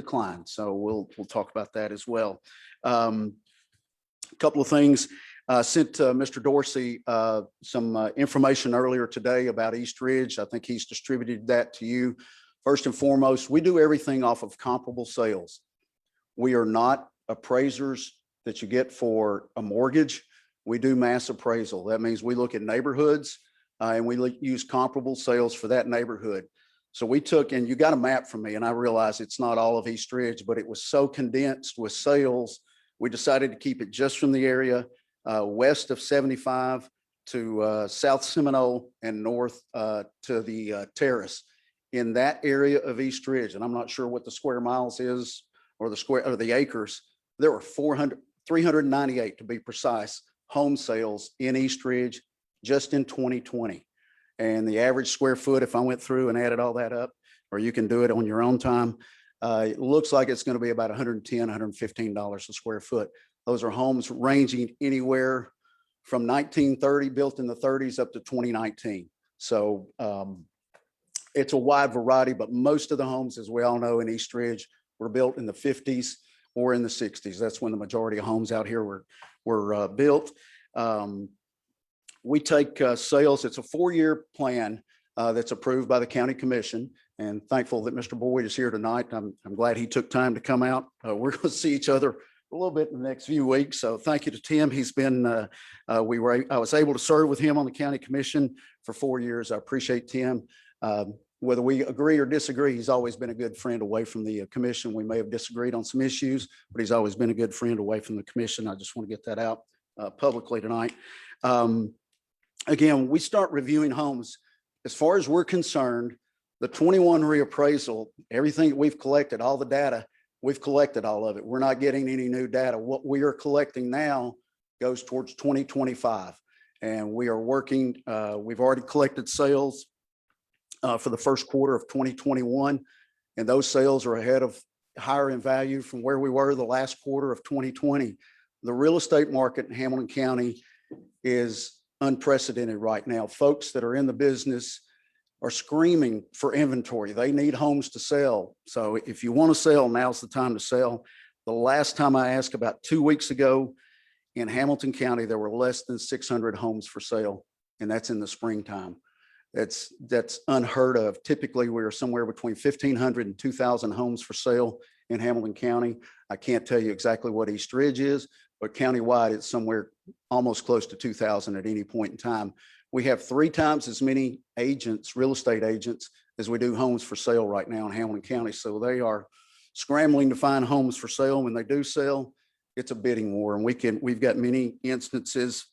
declined. So we'll talk about that as well. A couple of things. Sent Mr. Dorsey some information earlier today about East Ridge. I think he's distributed that to you. First and foremost, we do everything off of comparable sales. We are not appraisers that you get for a mortgage. We do mass appraisal. That means we look at neighborhoods and we use comparable sales for that neighborhood. So we took, and you got a map from me, and I realize it's not all of East Ridge, but it was so condensed with sales, we decided to keep it just from the area west of 75 to South Seminole and north to the Terrace. In that area of East Ridge, and I'm not sure what the square miles is or the acres, there were 398 to be precise, home sales in East Ridge just in 2020. And the average square foot, if I went through and added all that up, or you can do it on your own time, it looks like it's going to be about $110, $115 a square foot. Those are homes ranging anywhere from 1930, built in the 30s, up to 2019. So it's a wide variety, but most of the homes, as we all know, in East Ridge were built in the 50s or in the 60s. That's when the majority of homes out here were built. We take sales. It's a 4-year plan that's approved by the county commission, and thankful that Mr. Boyd is here tonight. I'm glad he took time to come out. We're going to see each other a little bit in the next few weeks. So thank you to Tim. He's been, I was able to serve with him on the county commission for 4 years. I appreciate Tim. Whether we agree or disagree, he's always been a good friend away from the commission. We may have disagreed on some issues, but he's always been a good friend away from the commission. I just want to get that out publicly tonight. Again, we start reviewing homes. As far as we're concerned, the 21 reappraisal, everything that we've collected, all the data, we've collected all of it. We're not getting any new data. What we are collecting now goes towards 2025. And we are working, we've already collected sales for the first quarter of 2021. And those sales are higher in value from where we were the last quarter of 2020. The real estate market in Hamilton County is unprecedented right now. Folks that are in the business are screaming for inventory. They need homes to sell. So if you want to sell, now's the time to sell. The last time I asked, about 2 weeks ago, in Hamilton County, there were less than 600 homes for sale, and that's in the springtime. That's unheard of. Typically, we're somewhere between 1,500 and 2,000 homes for sale in Hamilton County. I can't tell you exactly what East Ridge is, but countywide, it's somewhere almost close to 2,000 at any point in time. We have 3 times as many agents, real estate agents, as we do homes for sale right now in Hamilton County. So they are scrambling to find homes for sale. When they do sell, it's a bidding war. And we've got many instances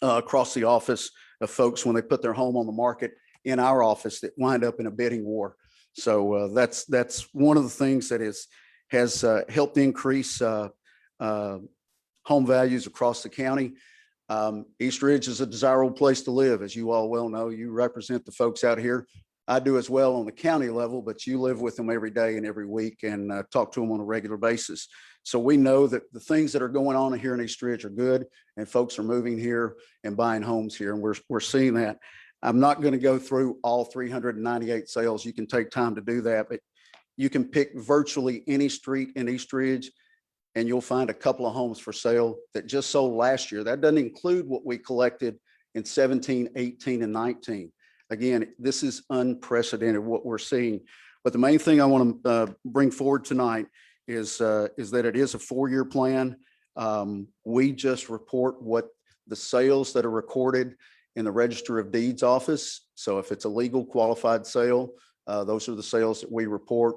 across the office of folks, when they put their home on the market in our office, that wind up in a bidding war. So that's one of the things that has helped increase home values across the county. East Ridge is a desirable place to live, as you all well know. You represent the folks out here. I do as well on the county level, but you live with them every day and every week and talk to them on a regular basis. So we know that the things that are going on here in East Ridge are good, and folks are moving here and buying homes here, and we're seeing that. I'm not going to go through all 398 sales. You can take time to do that, but you can pick virtually any street in East Ridge, and you'll find a couple of homes for sale that just sold last year. That doesn't include what we collected in 17, 18, and 19. Again, this is unprecedented what we're seeing. But the main thing I want to bring forward tonight is that it is a 4-year plan. We just report what the sales that are recorded in the Register of Deeds office. So if it's a legal qualified sale, those are the sales that we report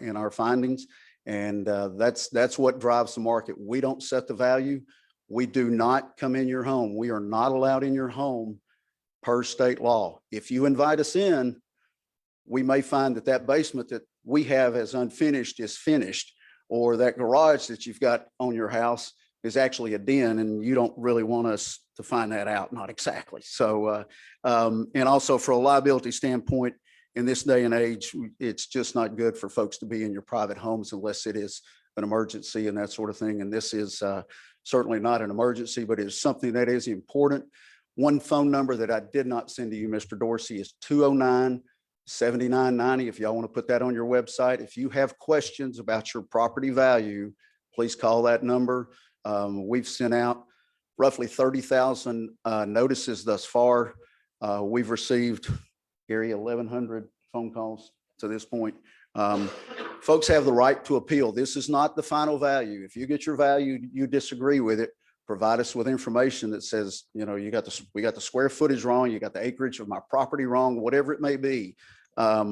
in our findings. And that's what drives the market. We don't set the value. We do not come in your home. We are not allowed in your home per state law. If you invite us in, we may find that basement that we have as unfinished is finished, or that garage that you've got on your house is actually a den, and you don't really want us to find that out. Not exactly. So, and also for a liability standpoint, in this day and age, it's just not good for folks to be in your private homes unless it is an emergency and that sort of thing. And this is certainly not an emergency, but it is something that is important. One phone number that I did not send to you, Mr. Dorsey, is $79.90. If y'all want to put that on your website. If you have questions about your property value, please call that number. We've sent out roughly 30,000 notices thus far. We've received, Gary, 1,100 phone calls to this point. Folks have the right to appeal. This is not the final value. If you get your value, you disagree with it, provide us with information that says, you know, we got the square footage wrong, you got the acreage of my property wrong, whatever it may be. A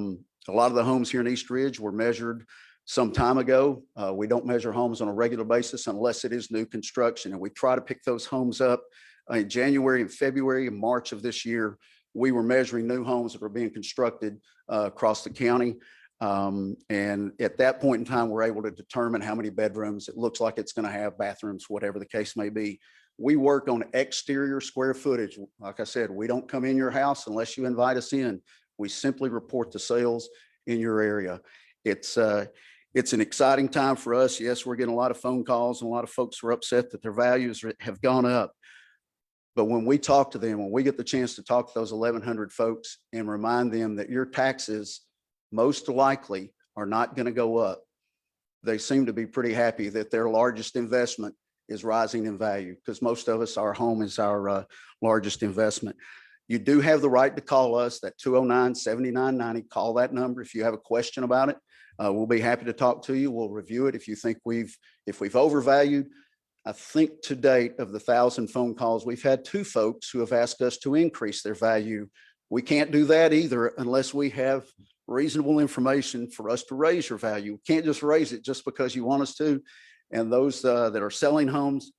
lot of the homes here in East Ridge were measured some time ago. We don't measure homes on a regular basis unless it is new construction. And we try to pick those homes up in January and February and March of this year. We were measuring new homes that were being constructed across the county. And at that point in time, we're able to determine how many bedrooms it looks like it's going to have, bathrooms, whatever the case may be. We work on exterior square footage. Like I said, we don't come in your house unless you invite us in. We simply report the sales in your area. It's an exciting time for us. Yes, we're getting a lot of phone calls and a lot of folks are upset that their values have gone up. But when we talk to them, when we get the chance to talk to those 1,100 folks and remind them that your taxes most likely are not going to go up, they seem to be pretty happy that their largest investment is rising in value, because most of us, our home is our largest investment. You do have the right to call us, that 209-7990. Call that number if you have a question about it. We'll be happy to talk to you. We'll review it. If you think if we've overvalued, I think to date of the 1,000 phone calls, we've had 2 folks who have asked us to increase their value. We can't do that either unless we have reasonable information for us to raise your value. We can't just raise it just because you want us to. And those that are selling homes,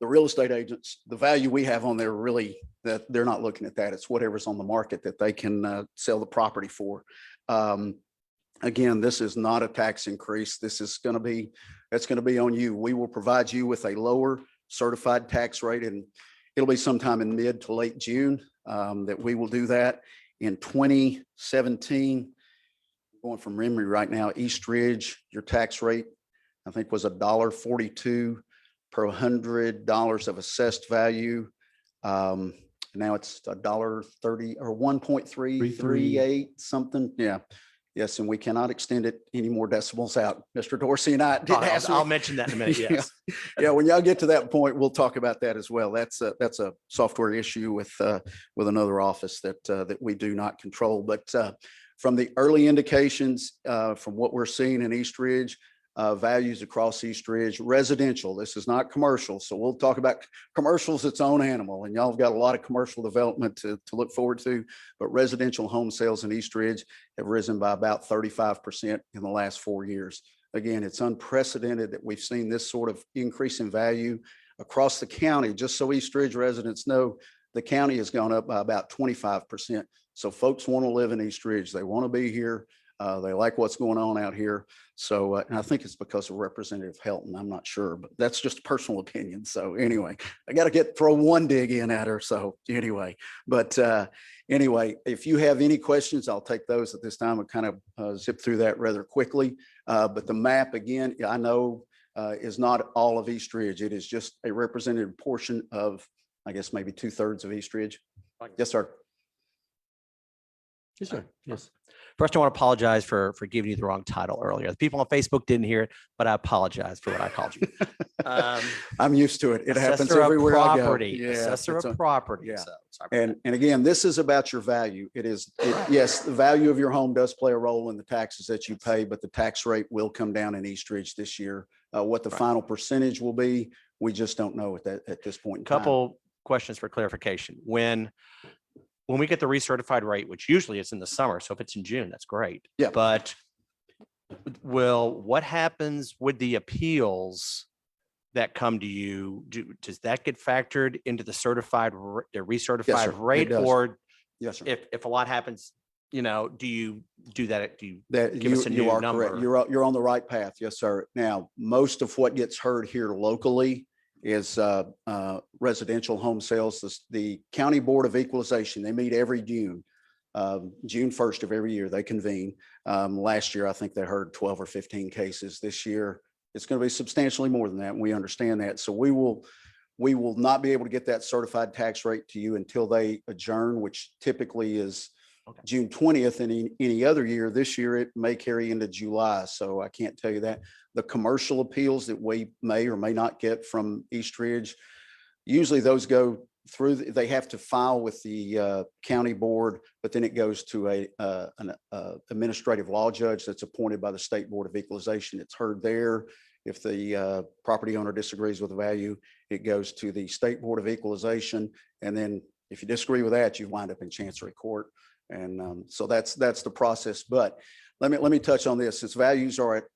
the real estate agents, the value we have on there, really, that they're not looking at that. It's whatever's on the market that they can sell the property for. Again, this is not a tax increase. This is going to be, that's going to be on you. We will provide you with a lower certified tax rate, and it'll be sometime in mid to late June that we will do that. In 2017, going from memory right now, East Ridge, your tax rate, I think, was $1.42 per $100 of assessed value. Now it's $1.30 or 1.338 something. Yeah. Yes, and we cannot extend it any more decimals out. Mr. Dorsey and I did ask. I'll mention that in a minute. Yes. Yeah. When y'all get to that point, we'll talk about that as well. That's a software issue with another office that we do not control. But from the early indications, from what we're seeing in East Ridge, values across East Ridge, residential. This is not commercial. So we'll talk about commercials, its own animal, and y'all have got a lot of commercial development to look forward to, but residential home sales in East Ridge have risen by about 35% in the last 4 years. Again, it's unprecedented that we've seen this sort of increase in value across the county. Just so East Ridge residents know, the county has gone up by about 25%. So folks want to live in East Ridge. They want to be here. They like what's going on out here. So, and I think it's because of Representative Helton. I'm not sure, but that's just a personal opinion. So anyway, I got to throw one dig in at her. So anyway, but anyway, if you have any questions, I'll take those at this time. I'll kind of zip through that rather quickly. But the map, again, I know is not all of East Ridge. It is just a representative portion of, I guess, maybe 2/3 of East Ridge. Yes, sir. Yes, sir. Yes. First, I want to apologize for giving you the wrong title earlier. The people on Facebook didn't hear it, but I apologize for what I called you. I'm used to it. It happens everywhere I go. Yeah, assessor of property. Yeah. So, and again, this is about your value. Yes, the value of your home does play a role in the taxes that you pay, but the tax rate will come down in East Ridge this year. What the final percentage will be, we just don't know at this point in time. Couple questions for clarification. When we get the recertified rate, which usually is in the summer, so if it's in June, that's great. Yeah. But what happens with the appeals that come to you? Does that get factored into the recertified rate? Or yes, sir. If a lot happens, do you do that? Do you give us a new number? Correct. You're on the right path. Yes, sir. Now, most of what gets heard here locally is residential home sales. The County Board of Equalization, they meet every June 1st of every year. They convene. Last year, I think they heard 12 or 15 cases. This year, it's going to be substantially more than that, and we understand that. So we will not be able to get that certified tax rate to you until they adjourn, which typically is June 20th, and any other year. This year, it may carry into July. So I can't tell you that. The commercial appeals that we may or may not get from East Ridge, usually those go through, they have to file with the county board, but then it goes to an administrative law judge that's appointed by the State Board of Equalization. It's heard there. If the property owner disagrees with the value, it goes to the State Board of Equalization. And then if you disagree with that, you wind up in Chancery Court. And so that's the process. But let me touch on this. Its values are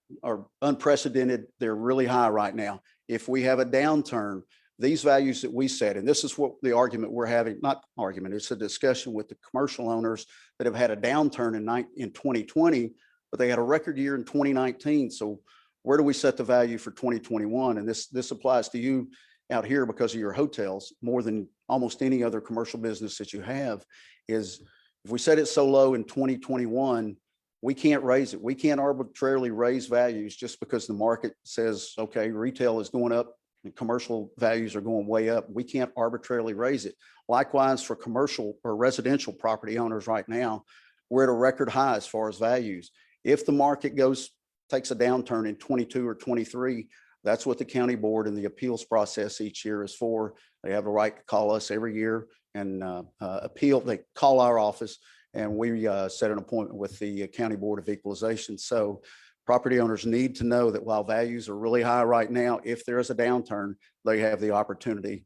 unprecedented. They're really high right now. If we have a downturn, these values that we set, and this is what the argument we're having, not argument, it's a discussion with the commercial owners that have had a downturn in 2020, but they had a record year in 2019. So where do we set the value for 2021? And this applies to you out here because of your hotels more than almost any other commercial business that you have. Is if we set it so low in 2021, we can't raise it. We can't arbitrarily raise values just because the market says, okay, retail is going up and commercial values are going way up. We can't arbitrarily raise it. Likewise, for commercial or residential property owners right now, we're at a record high as far as values. If the market takes a downturn in 22 or 23, that's what the county board and the appeals process each year is for. They have the right to call us every year and appeal. They call our office and we set an appointment with the County Board of Equalization. So property owners need to know that while values are really high right now, if there is a downturn, they have the opportunity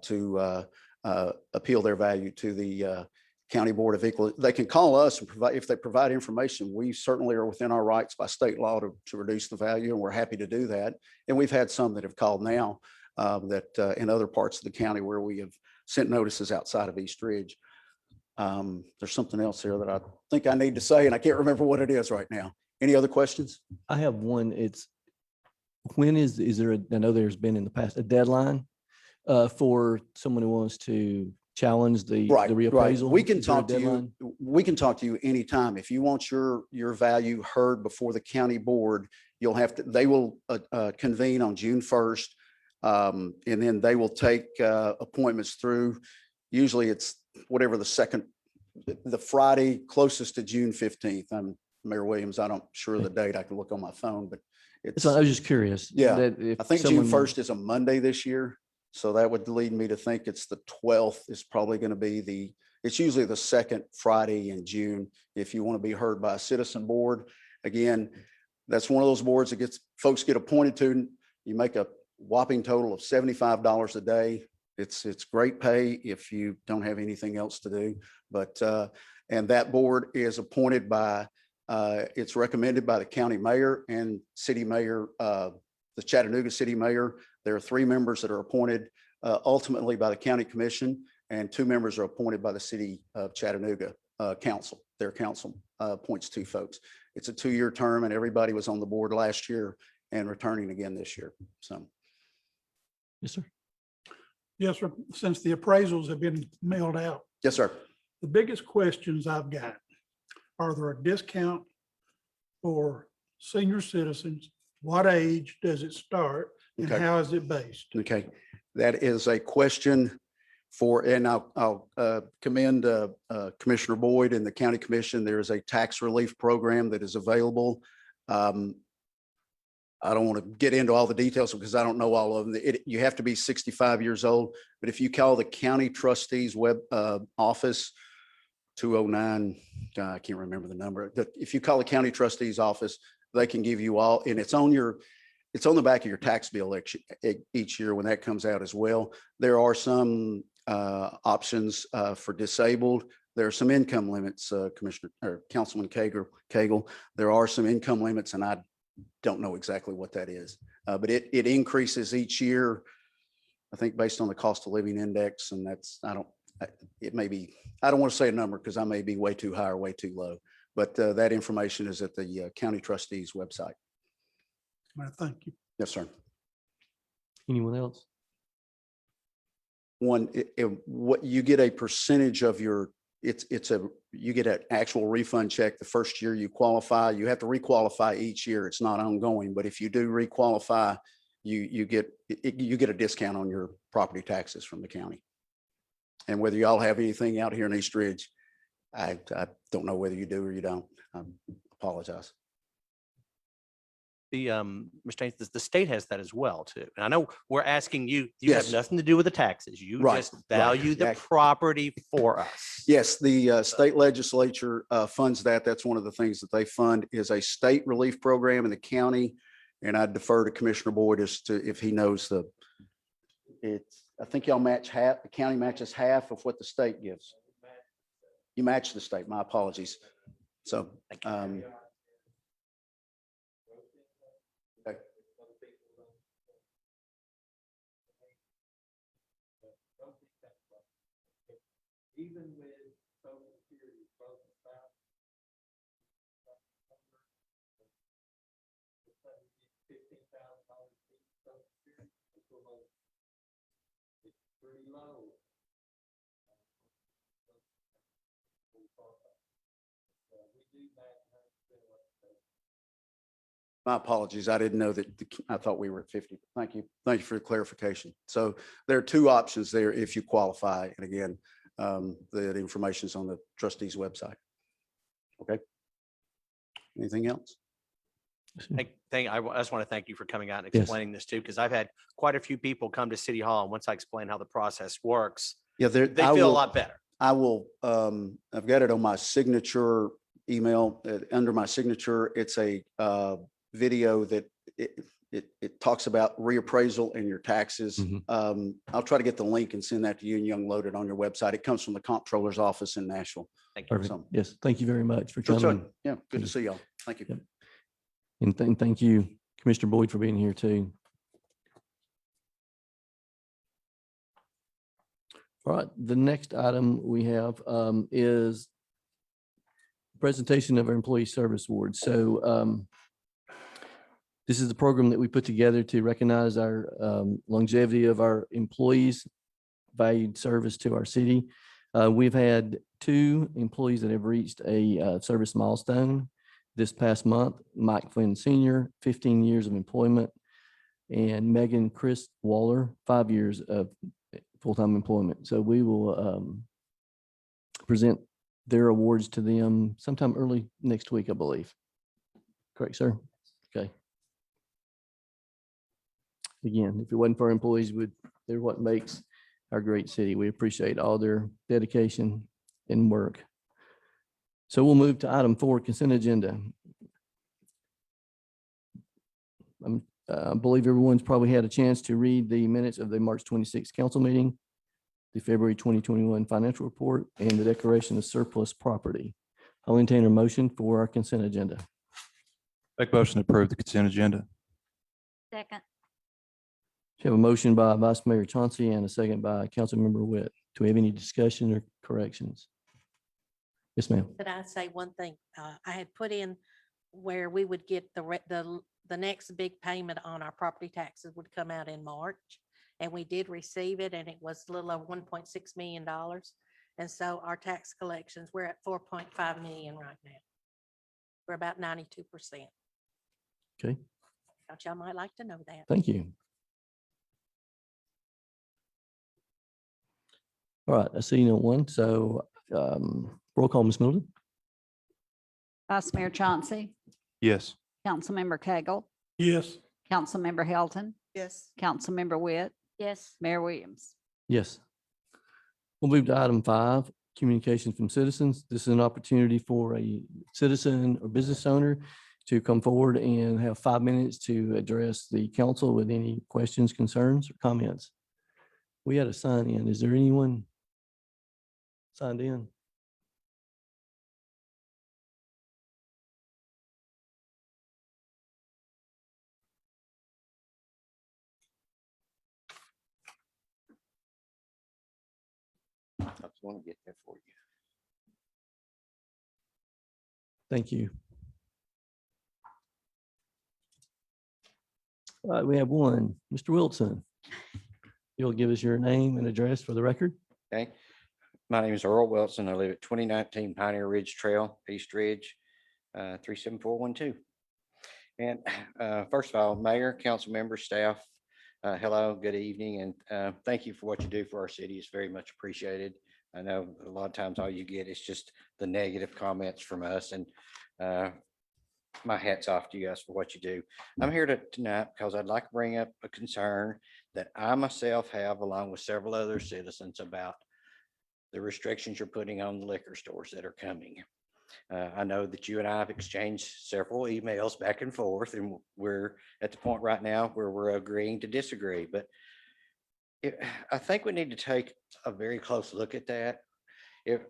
to appeal their value to the County Board of Equalization. They can call us and provide, if they provide information, we certainly are within our rights by state law to reduce the value, and we're happy to do that. And we've had some that have called now that in other parts of the county where we have sent notices outside of East Ridge. There's something else here that I think I need to say, and I can't remember what it is right now. Any other questions? I have one. It's when is there I know there's been in the past a deadline for someone who wants to challenge the reappraisal? Right. We can talk to you. We can talk to you anytime. If you want your value heard before the county board, you'll have to, they will convene on June 1st. And then they will take appointments through, usually it's whatever the Friday closest to June 15th. I'm Mayor Williams. I'm sure of the date. I can look on my phone, but it's, I was just curious. Yeah. I think June 1st is a Monday this year. So that would lead me to think it's the 12th is probably going to be it's usually the second Friday in June. If you want to be heard by a citizen board, again, that's one of those boards that folks get appointed to. You make a whopping total of $75 a day. It's great pay if you don't have anything else to do. But, and that board is appointed by, it's recommended by the county mayor and city mayor, the Chattanooga city mayor. There are 3 members that are appointed ultimately by the county commission, and 2 members are appointed by the city of Chattanooga council. Their council appoints 2 folks. It's a 2-year term, and everybody was on the board last year and returning again this year. So. Yes, sir. Yes, sir. Since the appraisals have been mailed out, Yes, sir. the biggest questions I've got, are there a discount for senior citizens? What age does it start and Okay. how is it based? Okay, that is a question for, and I'll commend Commissioner Boyd and the county commission. There is a tax relief program that is available. I don't want to get into all the details because I don't know all of them. You have to be 65 years old, but if you call the county trustees web office, 209, I can't remember the number. If you call the county trustees office, they can give you all, and it's on the back of your tax bill each year when that comes out as well. There are some options for disabled. There are some income limits, Commissioner or Councilman Cagle. There are some income limits, and I don't know exactly what that is, but it increases each year, I think based on the cost of living index. And that's, it may be, I don't want to say a number because I may be way too high or way too low, but that information is at the county trustees website. All right, thank you. Yes, sir. Anyone else? What you get a percentage of your, you get an actual refund check the first year you qualify. You have to requalify each year. It's not ongoing, but if you do requalify, you get a discount on your property taxes from the county. And whether y'all have anything out here in East Ridge, I don't know whether you do or you don't. I apologize. The, Mr. Haynes, the state has that as well too. And I know we're asking you, you have Yes. nothing to do with the taxes. You Right, just right. value the Yeah. property for us. Yes, the state legislature funds that. That's one of the things that they fund is a state relief program in the county. And I defer to Commissioner Boyd as to if he knows I think y'all match half, the county matches half of what the state gives. You match the state, my apologies. So, okay. Even with Social Security, both about $15,000 Social Security, it's pretty low. My apologies. I didn't know that. I thought we were at 50. Thank you. Thank you for the clarification. So there are two options there if you qualify. And again, the information is on the trustees website. Okay. Anything else? I just want to thank you for coming out and explaining this too, because I've had quite a few people come to City Hall, and once I explain how the process works, Yeah, they feel a lot better. I will, I've got it on my signature email. Under my signature, it's a video that it talks about reappraisal and your taxes. Mhm. I'll try to get the link and send that to you and you can load it on your website. It comes from the comptroller's office in Nashville. Thank you. Perfect. So- Yes, thank you very much for Sure, coming. sir. Yeah, good to see y'all. Thank you. Yep. And thank you, Commissioner Boyd, for being here too. All right, the next item we have is presentation of our employee service award. So this is the program that we put together to recognize our longevity of our employees, valued service to our city. We've had 2 employees that have reached a service milestone this past month. Mike Flynn Sr., 15 years of employment, and Megan Chris Waller, 5 years of full-time employment. So we will present their awards to them sometime early next week, I believe. Correct, sir? Okay. Again, if it wasn't for our employees, they're what makes our great city. We appreciate all their dedication and work. So we'll move to item 4, consent agenda. I believe everyone's probably had a chance to read the minutes of the March 26th council meeting, the February 2021 financial report, and the declaration of surplus property. I'll entertain a motion for our consent agenda. Make motion to approve the consent agenda. Second. We have a motion by Vice Mayor Chauncey and a second by Councilmember Witt. Do we have any discussion or corrections? Yes, ma'am. Could I say one thing? I had put in where we would get the next big payment on our property taxes would come out in March. And we did receive it, and it was a little over $1.6 million. And so our tax collections, we're at 4.5 million right now. We're about 92%. Okay, Thought y'all might like to know that. thank you. All right, I see no one. So roll call, Ms. Middleton. Vice Mayor Chauncey, Yes. Councilmember Cagle, Yes. Councilmember Helton, Yes. Councilmember Witt, Yes. Mayor Williams. Yes. We'll move to item 5, communications from citizens. This is an opportunity for a citizen or business owner to come forward and have 5 minutes to address the council with any questions, concerns, or comments. We had a sign in. Is there anyone signed in? I just want to get there for you. Thank you. All right, we have one, Mr. Wilson. You'll give us your name and address for the record? Okay. My name is Earl Wilson. I live at 2019 Pioneer Ridge Trail, East Ridge, 37412. And first of all, Mayor, council members, staff, hello, good evening, and thank you for what you do for our city. It's very much appreciated. I know a lot of times all you get is just the negative comments from us, and my hat's off to you guys for what you do. I'm here tonight because I'd like to bring up a concern that I myself have, along with several other citizens, about the restrictions you're putting on the liquor stores that are coming. I know that you and I have exchanged several emails back and forth, and we're at the point right now where we're agreeing to disagree. But I think we need to take a very close look at that. If,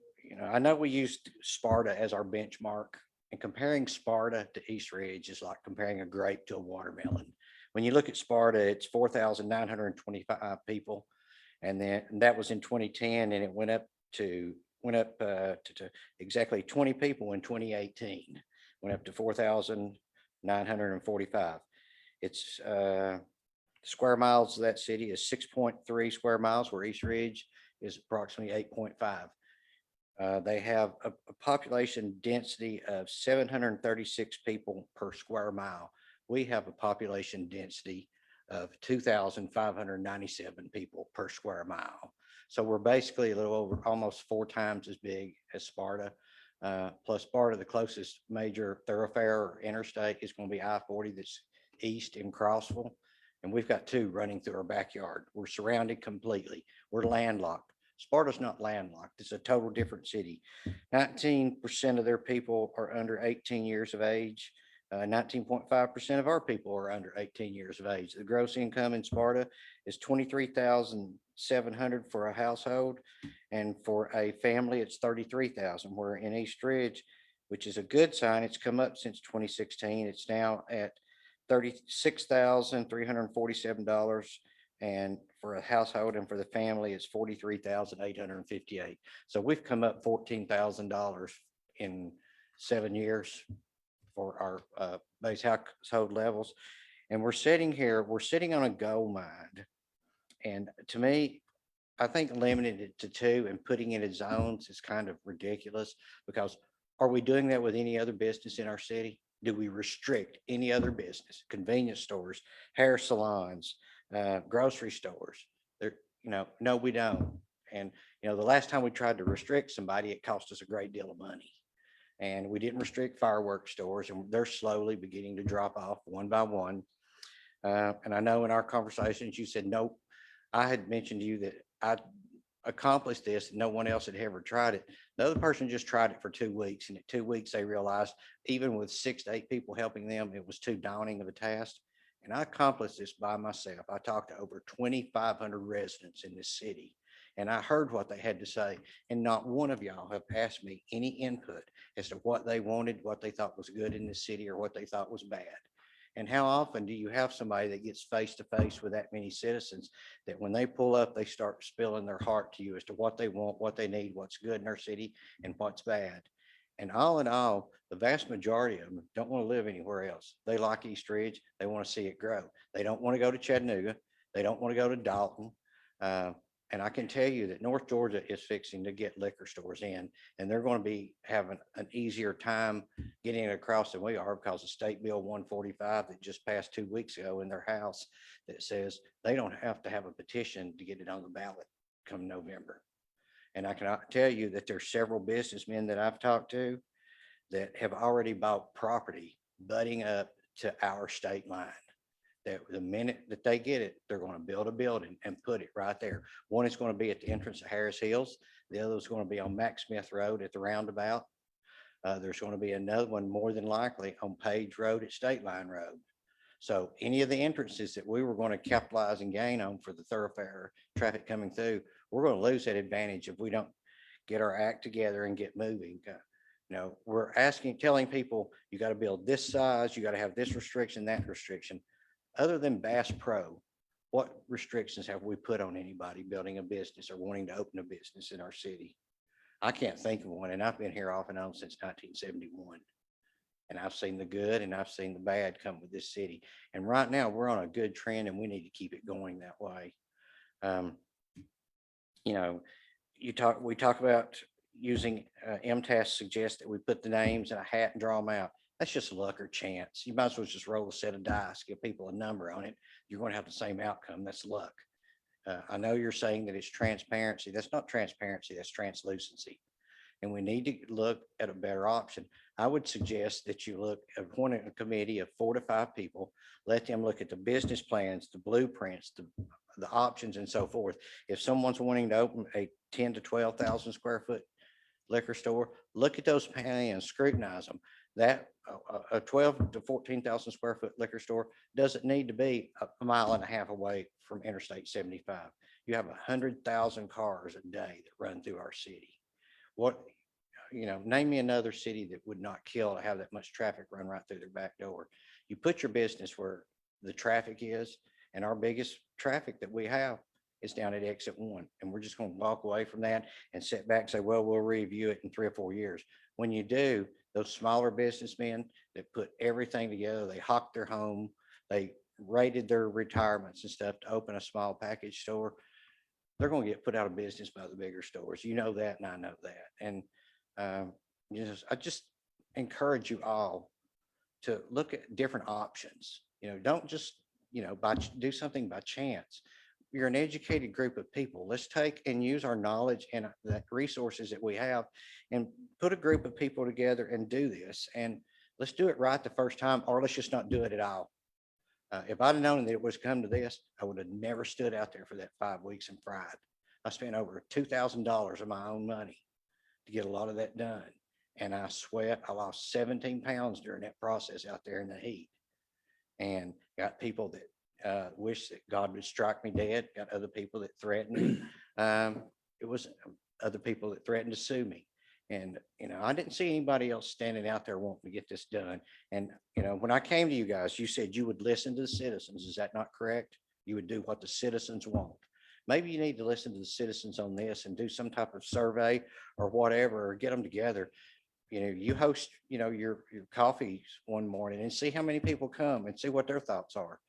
I know we used Sparta as our benchmark, and comparing Sparta to East Ridge is like comparing a grape to a watermelon. When you look at Sparta, it's 4,925 people. And then that was in 2010, and it went up to exactly 20 people in 2018, went up to 4,945. It's square miles of that city is 6.3 square miles, where East Ridge is approximately 8.5. They have a population density of 736 people per square mile. We have a population density of 2,597 people per square mile. So we're basically a little over, almost 4 times as big as Sparta. Plus Sparta, the closest major thoroughfare or interstate is going to be I-40 that's east in Crossville. And we've got 2 running through our backyard. We're surrounded completely. We're landlocked. Sparta's not landlocked. It's a total different city. 19% of their people are under 18 years of age. 19.5% of our people are under 18 years of age. The gross income in Sparta is $23,700 for a household, and for a family, it's $33,000. Where in East Ridge, which is a good sign, it's come up since 2016. It's now at $36,347, and for a household and for the family, it's $43,858. So we've come up $14,000 in 7 years for our base household levels. And we're sitting on a gold mine. And to me, I think limiting it to 2 and putting it in zones is kind of ridiculous, because are we doing that with any other business in our city? Do we restrict any other business, convenience stores, hair salons, grocery stores? No, we don't. And, the last time we tried to restrict somebody, it cost us a great deal of money. And we didn't restrict fireworks stores, and they're slowly beginning to drop off one by one. And I know in our conversations, you said, no, I had mentioned to you that I accomplished this and no one else had ever tried it. The other person just tried it for 2 weeks, and at 2 weeks, they realized even with 6 to 8 people helping them, it was too daunting of a task. And I accomplished this by myself. I talked to over 2,500 residents in this city, and I heard what they had to say. And not one of y'all have asked me any input as to what they wanted, what they thought was good in this city, or what they thought was bad. And how often do you have somebody that gets face to face with that many citizens that when they pull up, they start spilling their heart to you as to what they want, what they need, what's good in their city, and what's bad? And all in all, the vast majority of them don't want to live anywhere else. They like East Ridge. They want to see it grow. They don't want to go to Chattanooga. They don't want to go to Dalton. And I can tell you that North Georgia is fixing to get liquor stores in, and they're going to be having an easier time getting it across than we are, because of State Bill 145 that just passed 2 weeks ago in their House that says they don't have to have a petition to get it on the ballot come November. And I can tell you that there's several businessmen that I've talked to that have already bought property butting up to our state line. That the minute that they get it, they're going to build a building and put it right there. One is going to be at the entrance of Harris Hills. The other is going to be on Mac Smith Road at the roundabout. There's going to be another one more than likely on Page Road at State Line Road. So any of the entrances that we were going to capitalize and gain on for the thoroughfare traffic coming through, we're going to lose that advantage if we don't get our act together and get moving. We're telling people, you got to build this size, you got to have this restriction, that restriction. Other than Bass Pro, what restrictions have we put on anybody building a business or wanting to open a business in our city? I can't think of one, and I've been here off and on since 1971. And I've seen the good and I've seen the bad come with this city. And right now we're on a good trend, and we need to keep it going that way. We talk about using MTS suggests that we put the names in a hat and draw them out. That's just luck or chance. You might as well just roll a set of dice, give people a number on it. You're going to have the same outcome. That's luck. I know you're saying that it's transparency. That's not transparency, that's translucency. And we need to look at a better option. I would suggest that you appoint a committee of 4 to 5 people, let them look at the business plans, the blueprints, the options and so forth. If someone's wanting to open a 10 to 12,000 square foot liquor store, look at those plans, scrutinize them. That a 12 to 14,000 square foot liquor store doesn't need to be a mile and a half away from Interstate 75. You have 100,000 cars a day that run through our city. What, name me another city that would not kill to have that much traffic run right through their back door. You put your business where the traffic is, and our biggest traffic that we have is down at exit 1. And we're just going to walk away from that and sit back and say, well, we'll review it in 3 or 4 years. When you do, those smaller businessmen that put everything together, they hawked their home, they rated their retirements and stuff to open a small package store, they're going to get put out of business by the bigger stores. You know that, and I know that. And I just encourage you all to look at different options. Don't just, do something by chance. You're an educated group of people. Let's take and use our knowledge and the resources that we have and put a group of people together and do this. And let's do it right the first time, or let's just not do it at all. If I'd have known that it was come to this, I would have never stood out there for that 5 weeks and fried. I spent over $2,000 of my own money to get a lot of that done. And I sweat, I lost 17 pounds during that process out there in the heat. And got people that wish that God would strike me dead, got other people that threatened me. It was other people that threatened to sue me. And, I didn't see anybody else standing out there wanting to get this done. And, when I came to you guys, you said you would listen to the citizens. Is that not correct? You would do what the citizens want. Maybe you need to listen to the citizens on this and do some type of survey or whatever, or get them together. You host, your coffees one morning and see how many people come and see what their thoughts are.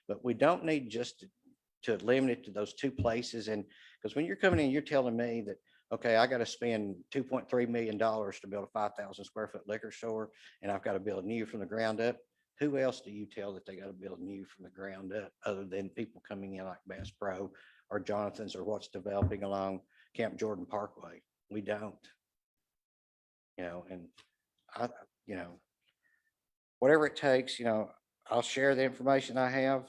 But we don't need just to limit it to those 2 places. And because when you're coming in, you're telling me that, okay, I got to spend $2.3 million to build a 5,000 square foot liquor store, and I've got to build new from the ground up. Who else do you tell that they got to build new from the ground up other than people coming in like Bass Pro or Jonathan's or what's developing along Camp Jordan Parkway? We don't. And I, whatever it takes, I'll share the information I have.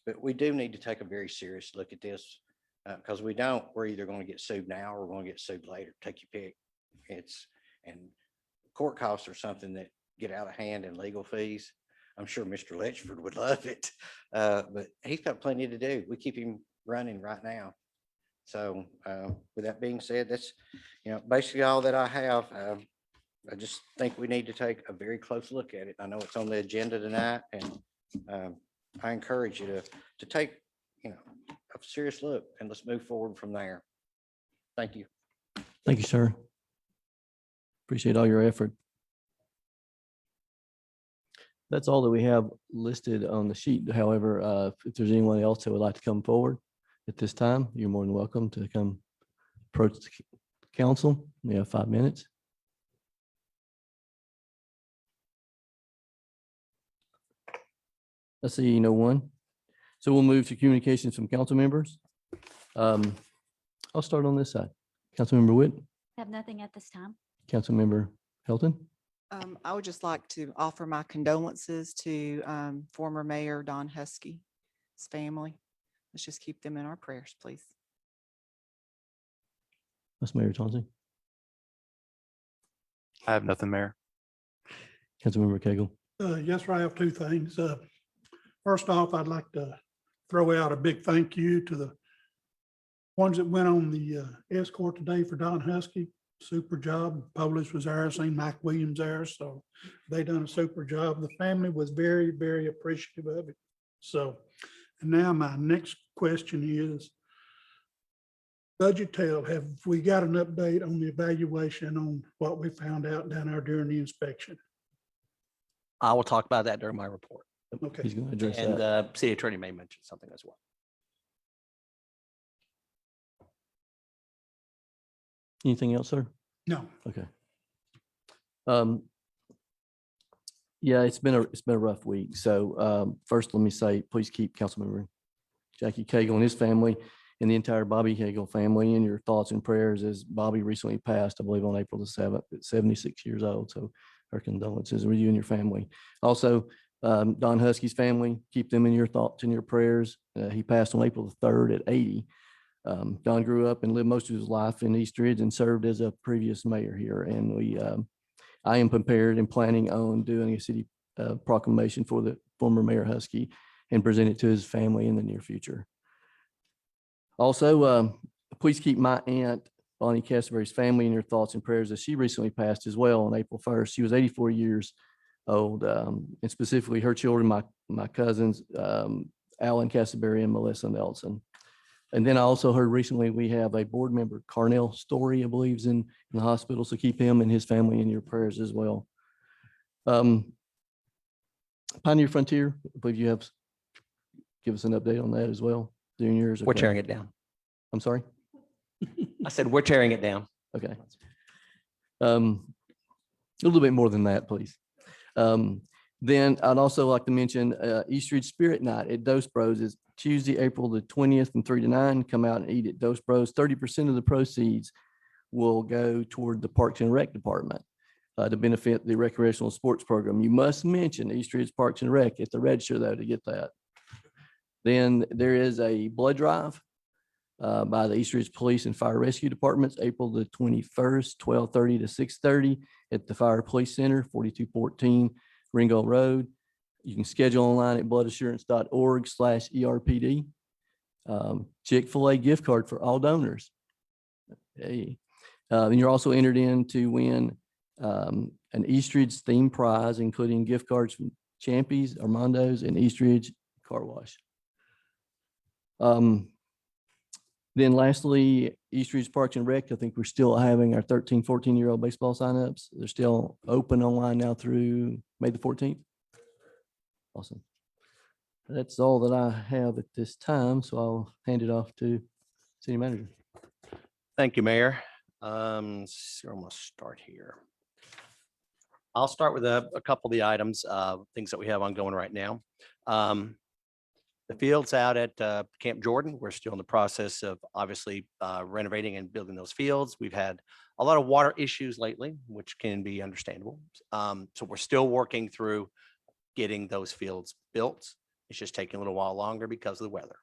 But we do need to take a very serious look at this, because we're either going to get sued now or we're going to get sued later. Take your pick. And court costs are something that get out of hand, and legal fees. I'm sure Mr. Letchford would love it, but he's got plenty to do. We keep him running right now. So with that being said, that's, basically all that I have. I just think we need to take a very close look at it. I know it's on the agenda tonight, and I encourage you to take, a serious look, and let's move forward from there. Thank you. Thank you, sir. Appreciate all your effort. That's all that we have listed on the sheet. However, if there's anyone else that would like to come forward at this time, you're more than welcome to come approach the council. We have 5 minutes. I see no one. So we'll move to communications from council members. I'll start on this side. Councilmember Witt, Have nothing at this time. Councilmember Helton. I would just like to offer my condolences to former Mayor Don Huskey's family. Let's just keep them in our prayers, please. Vice Mayor Chauncey. I have nothing, Mayor. Councilmember Cagle. Yes, sir, I have 2 things. First off, I'd like to throw out a big thank you to the ones that went on the escort today for Don Husky. Super job. Police was there, seen Mike Williams there, so they done a super job. The family was very, very appreciative of it. So, and now my next question is, Budget Tail, have we got an update on the evaluation on what we found out down there during the inspection? I will talk about that during my report. Okay. He's going to address And that. the city attorney may mention something as well. Anything else, sir? No. Okay. Yeah, it's been a rough week. So first, let me say, please keep Councilmember Jackie Cagle and his family and the entire Bobby Cagle family in your thoughts and prayers as Bobby recently passed, I believe on April the 7th, at 76 years old. So our condolences with you and your family. Also, Don Husky's family, keep them in your thoughts and your prayers. He passed on April the 3rd at 80. Don grew up and lived most of his life in East Ridge and served as a previous mayor here. And I am prepared and planning on doing a city proclamation for the former Mayor Husky and present it to his family in the near future. Also, please keep my aunt, Bonnie Castleberry's family in your thoughts and prayers as she recently passed as well on April 1st. She was 84 years old, and specifically her children, my cousins, Alan Castleberry and Melissa Nelson. And then I also heard recently we have a board member, Carnell Story, I believe, is in the hospital. So keep him and his family in your prayers as well. Pioneer Frontier, I believe you have, give us an update on that as well during yours. We're okay? tearing it down. I'm sorry. I said, we're tearing it down. Okay. A little bit more than that, please. Then I'd also like to mention East Ridge Spirit Night at Dos Bros is Tuesday, April the 20th from 3 to 9. Come out and eat at Dos Bros. 30% of the proceeds will go toward the Parks and Rec Department to benefit the recreational sports program. You must mention East Ridge Parks and Rec at the register though to get that. Then there is a blood drive by the East Ridge Police and Fire Rescue Departments, April the 21st, 12:30 to 6:30 at the Fire Police Center, 4214 Ringgold Road. You can schedule online at bloodassurance.org/ERPD. Chick-fil-A gift card for all donors. Hey. And you're also entered in to win an East Ridge theme prize, including gift cards from Champy's, Armando's, and East Ridge Car Wash. Then lastly, East Ridge Parks and Rec, I think we're still having our 13, 14-year-old baseball signups. They're still open online now through May the 14th. Awesome. That's all that I have at this time, so I'll hand it off to City Manager. Thank you, Mayor. So I'm gonna start here. I'll start with a couple of the items, things that we have ongoing right now. The fields out at Camp Jordan, we're still in the process of obviously renovating and building those fields. We've had a lot of water issues lately, which can be understandable. So we're still working through getting those fields built. It's just taking a little while longer because of the weather.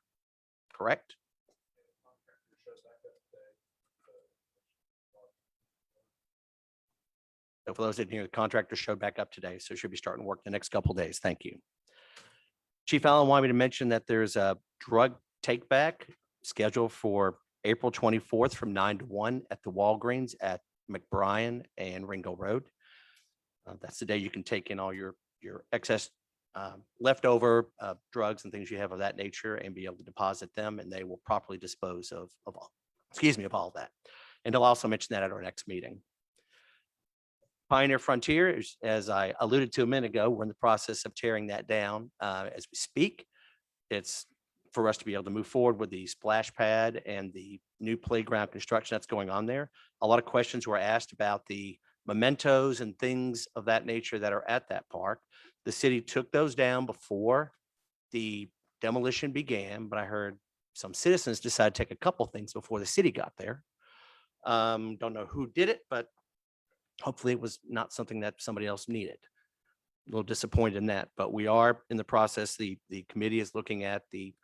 Correct? So for those that didn't hear, the contractor showed back up today, so should be starting work the next couple of days. Thank you. Chief Allen wanted me to mention that there's a drug take back scheduled for April 24th from 9 to 1 at the Walgreens at McBrien and Ringo Road. That's the day you can take in all your excess leftover drugs and things you have of that nature and be able to deposit them, and they will properly dispose of all of that. And I'll also mention that at our next meeting. Pioneer Frontier, as I alluded to a minute ago, we're in the process of tearing that down as we speak. It's for us to be able to move forward with the splash pad and the new playground construction that's going on there. A lot of questions were asked about the mementos and things of that nature that are at that park. The city took those down before the demolition began, but I heard some citizens decide to take a couple things before the city got there. Don't know who did it, but hopefully it was not something that somebody else needed. A little disappointed in that, but we are in the process. The committee is looking at the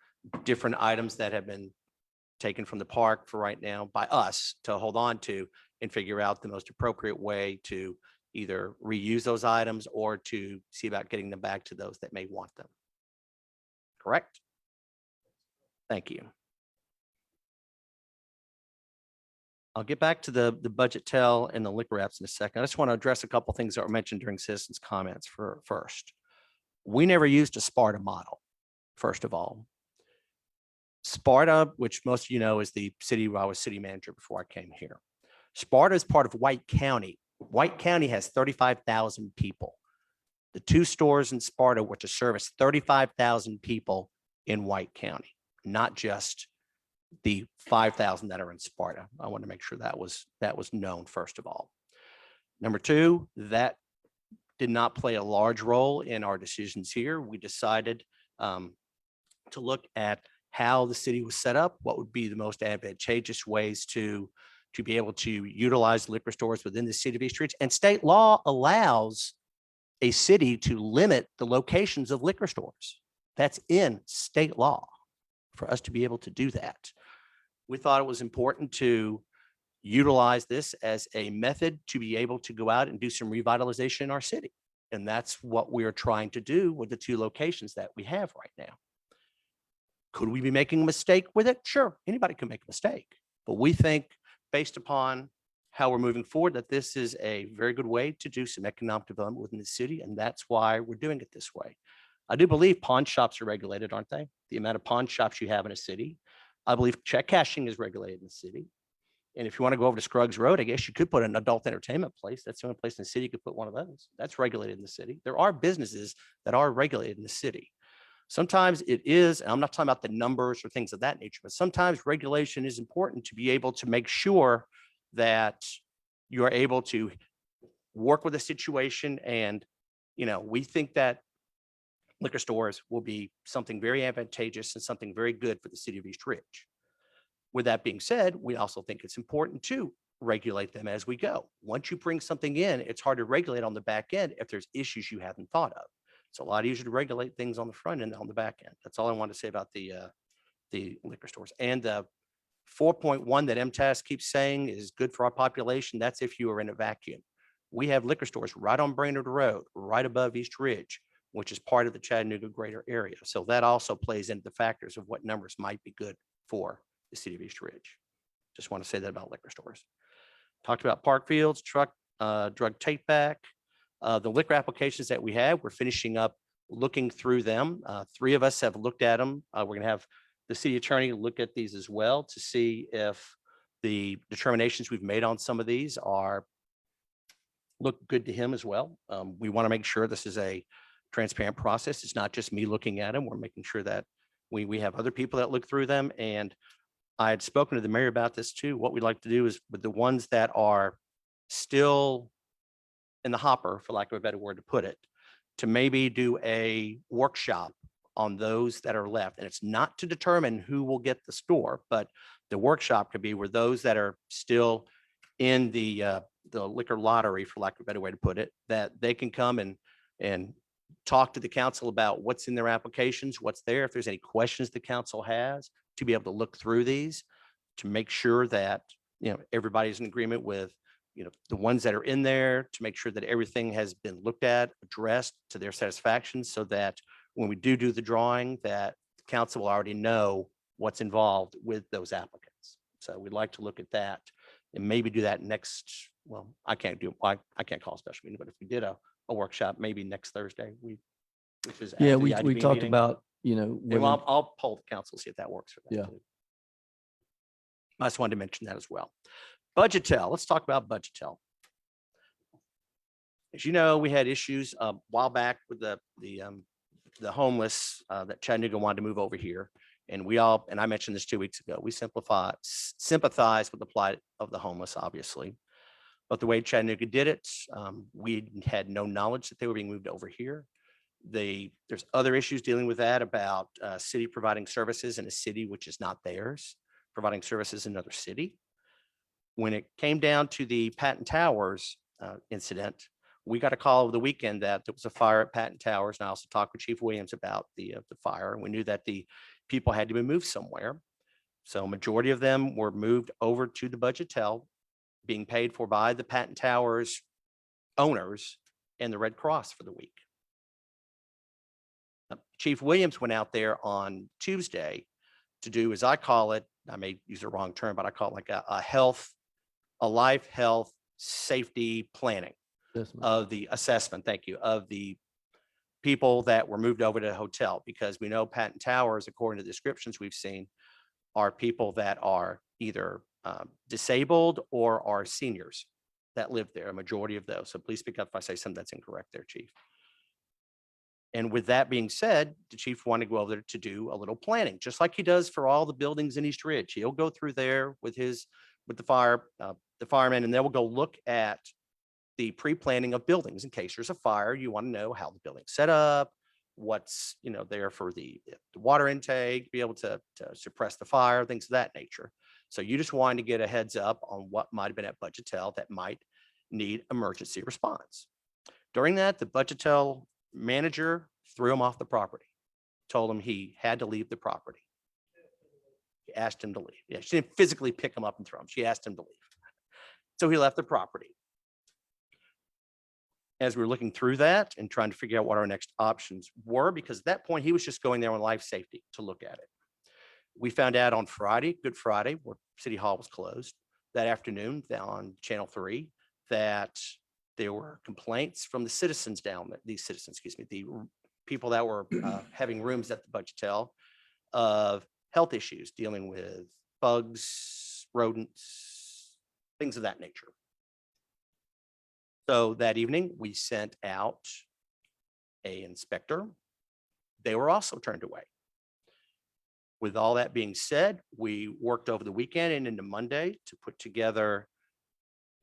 different items that have been taken from the park for right now by us to hold on to and figure out the most appropriate way to either reuse those items or to see about getting them back to those that may want them. Correct? Thank you. I'll get back to the budget tell and the liquor apps in a second. I just want to address a couple things that were mentioned during citizens' comments first. We never used a Sparta model, first of all. Sparta, which most of you know, is the city where I was city manager before I came here. Sparta is part of White County. White County has 35,000 people. The two stores in Sparta were to service 35,000 people in White County, not just the 5,000 that are in Sparta. I want to make sure that was known first of all. Number two, that did not play a large role in our decisions here. We decided to look at how the city was set up, what would be the most advantageous ways to be able to utilize liquor stores within the city of East Ridge. And state law allows a city to limit the locations of liquor stores. That's in state law for us to be able to do that. We thought it was important to utilize this as a method to be able to go out and do some revitalization in our city. And that's what we are trying to do with the 2 locations that we have right now. Could we be making a mistake with it? Sure, anybody can make a mistake. But we think, based upon how we're moving forward, that this is a very good way to do some economic development within the city. And that's why we're doing it this way. I do believe pawn shops are regulated, aren't they? The amount of pawn shops you have in a city. I believe check cashing is regulated in the city. And if you want to go over to Scruggs Road, I guess you could put an adult entertainment place. That's the only place in the city you could put one of those. That's regulated in the city. There are businesses that are regulated in the city. Sometimes it is, and I'm not talking about the numbers or things of that nature, but sometimes regulation is important to be able to make sure that you are able to work with a situation. And, we think that liquor stores will be something very advantageous and something very good for the city of East Ridge. With that being said, we also think it's important to regulate them as we go. Once you bring something in, it's hard to regulate on the back end if there's issues you haven't thought of. It's a lot easier to regulate things on the front end than on the back end. That's all I want to say about the liquor stores. And the 4.1 that MTAS keeps saying is good for our population. That's if you are in a vacuum. We have liquor stores right on Brainerd Road, right above East Ridge, which is part of the Chattanooga greater area. So that also plays into the factors of what numbers might be good for the city of East Ridge. Just want to say that about liquor stores. Talked about park fields, drug take back. The liquor applications that we have, we're finishing up looking through them. 3 of us have looked at them. We're going to have the city attorney look at these as well to see if the determinations we've made on some of these look good to him as well. We want to make sure this is a transparent process. It's not just me looking at them. We're making sure that we have other people that look through them. And I had spoken to the mayor about this too. What we'd like to do is with the ones that are still in the hopper, for lack of a better word to put it, to maybe do a workshop on those that are left. And it's not to determine who will get the store, but the workshop could be where those that are still in the liquor lottery, for lack of a better way to put it, that they can come and talk to the council about what's in their applications, what's there, if there's any questions the council has, to be able to look through these, to make sure that, everybody's in agreement with, the ones that are in there, to make sure that everything has been looked at, addressed to their satisfaction, so that when we do the drawing, that the council will already know what's involved with those applicants. So we'd like to look at that and maybe do that next, I can't call a special meeting, but if we did a workshop, maybe next Thursday, which is Yeah, after the we IDB talked meeting. about, And whether- I'll poll the council, see if that works for them. Yeah. too. I just wanted to mention that as well. Budgetel, let's talk about Budgetel. As you know, we had issues a while back with the homeless that Chattanooga wanted to move over here. And and I mentioned this 2 weeks ago, we sympathize with the plight of the homeless, obviously. But the way Chattanooga did it, we had no knowledge that they were being moved over here. There's other issues dealing with that about city providing services in a city which is not theirs, providing services in another city. When it came down to the Patton Towers incident, we got a call over the weekend that there was a fire at Patton Towers. And I also talked with Chief Williams about the fire. And we knew that the people had to be moved somewhere. So a majority of them were moved over to the Budgetel, being paid for by the Patton Towers owners and the Red Cross for the week. Chief Williams went out there on Tuesday to do, as I call it, I may use the wrong term, but I call it like a life health safety planning assessment. of the assessment, thank you, of the people that were moved over to the hotel, because we know Patton Towers, according to the descriptions we've seen, are people that are either disabled or are seniors that live there, a majority of those. So please speak up if I say something that's incorrect there, Chief. And with that being said, the chief wanted to go over there to do a little planning, just like he does for all the buildings in East Ridge. He'll go through there with the firemen, and they will go look at the pre-planning of buildings in case there's a fire. You want to know how the building's set up, what's, there for the water intake, be able to suppress the fire, things of that nature. So you just wanted to get a heads up on what might have been at Budgetel that might need emergency response. During that, the Budgetel manager threw him off the property, told him he had to leave the property. She asked him to leave. Yeah, she didn't physically pick him up and throw him. She asked him to leave. So he left the property. As we were looking through that and trying to figure out what our next options were, because at that point he was just going there on life safety to look at it. We found out on Friday, Good Friday, where City Hall was closed that afternoon on Channel 3, that there were complaints from the citizens the people that were having rooms at the Budgetel of health issues, dealing with bugs, rodents, things of that nature. So that evening, we sent out an inspector. They were also turned away. With all that being said, we worked over the weekend and into Monday to put together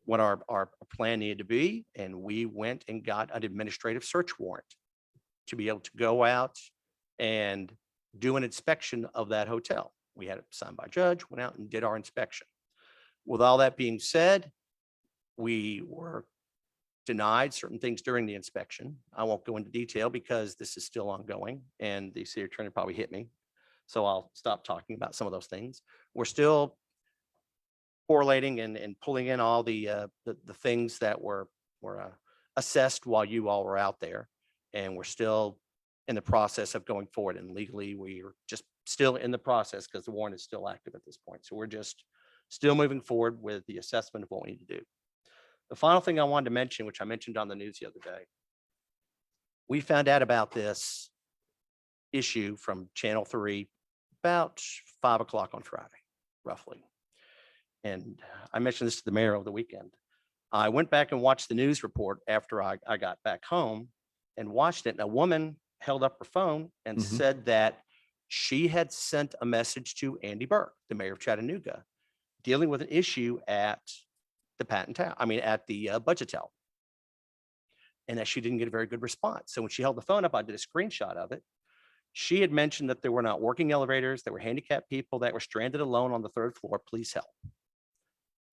what our plan needed to be. And we went and got an administrative search warrant to be able to go out and do an inspection of that hotel. We had it signed by a judge, went out and did our inspection. With all that being said, we were denied certain things during the inspection. I won't go into detail because this is still ongoing and the city attorney probably hit me. So I'll stop talking about some of those things. We're still correlating and pulling in all the things that were assessed while you all were out there. And we're still in the process of going forward, and legally we are just still in the process because the warrant is still active at this point. So we're just still moving forward with the assessment of what we need to do. The final thing I wanted to mention, which I mentioned on the news the other day, we found out about this issue from Channel 3 about 5 o'clock on Friday, roughly. And I mentioned this to the mayor over the weekend. I went back and watched the news report after I got back home and watched it. And a woman held up her phone and said that she had sent a message to Andy Burke, the mayor of Chattanooga, dealing with an issue at the at the Budgetel, and that she didn't get a very good response. So when she held the phone up, I did a screenshot of it. She had mentioned that there were not working elevators, there were handicapped people that were stranded alone on the 3rd floor. Please help.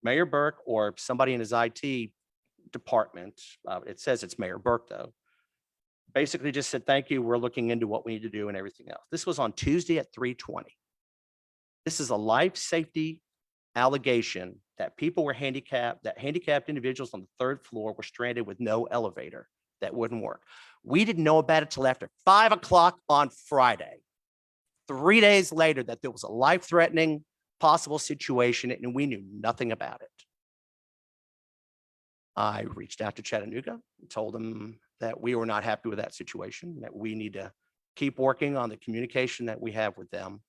Mayor Burke or somebody in his IT department, it says it's Mayor Burke though, basically just said, thank you, we're looking into what we need to do and everything else. This was on Tuesday at 3:20. This is a life safety allegation that people were handicapped, that handicapped individuals on the 3rd floor were stranded with no elevator that wouldn't work. We didn't know about it till after 5 o'clock on Friday. 3 days later, that there was a life-threatening possible situation and we knew nothing about it. I reached out to Chattanooga and told them that we were not happy with that situation, that we need to keep working on the communication that we have with them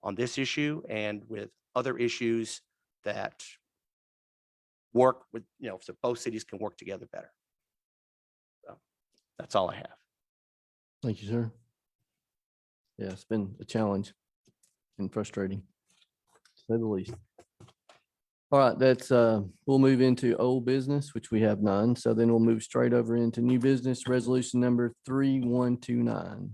on this issue and with other issues that work with, so both cities can work together better. So that's all I have. Thank you, sir. Yeah, it's been a challenge and frustrating, to say the least. All right, that's, we'll move into old business, which we have none. So then we'll move straight over into new business, resolution number 3129.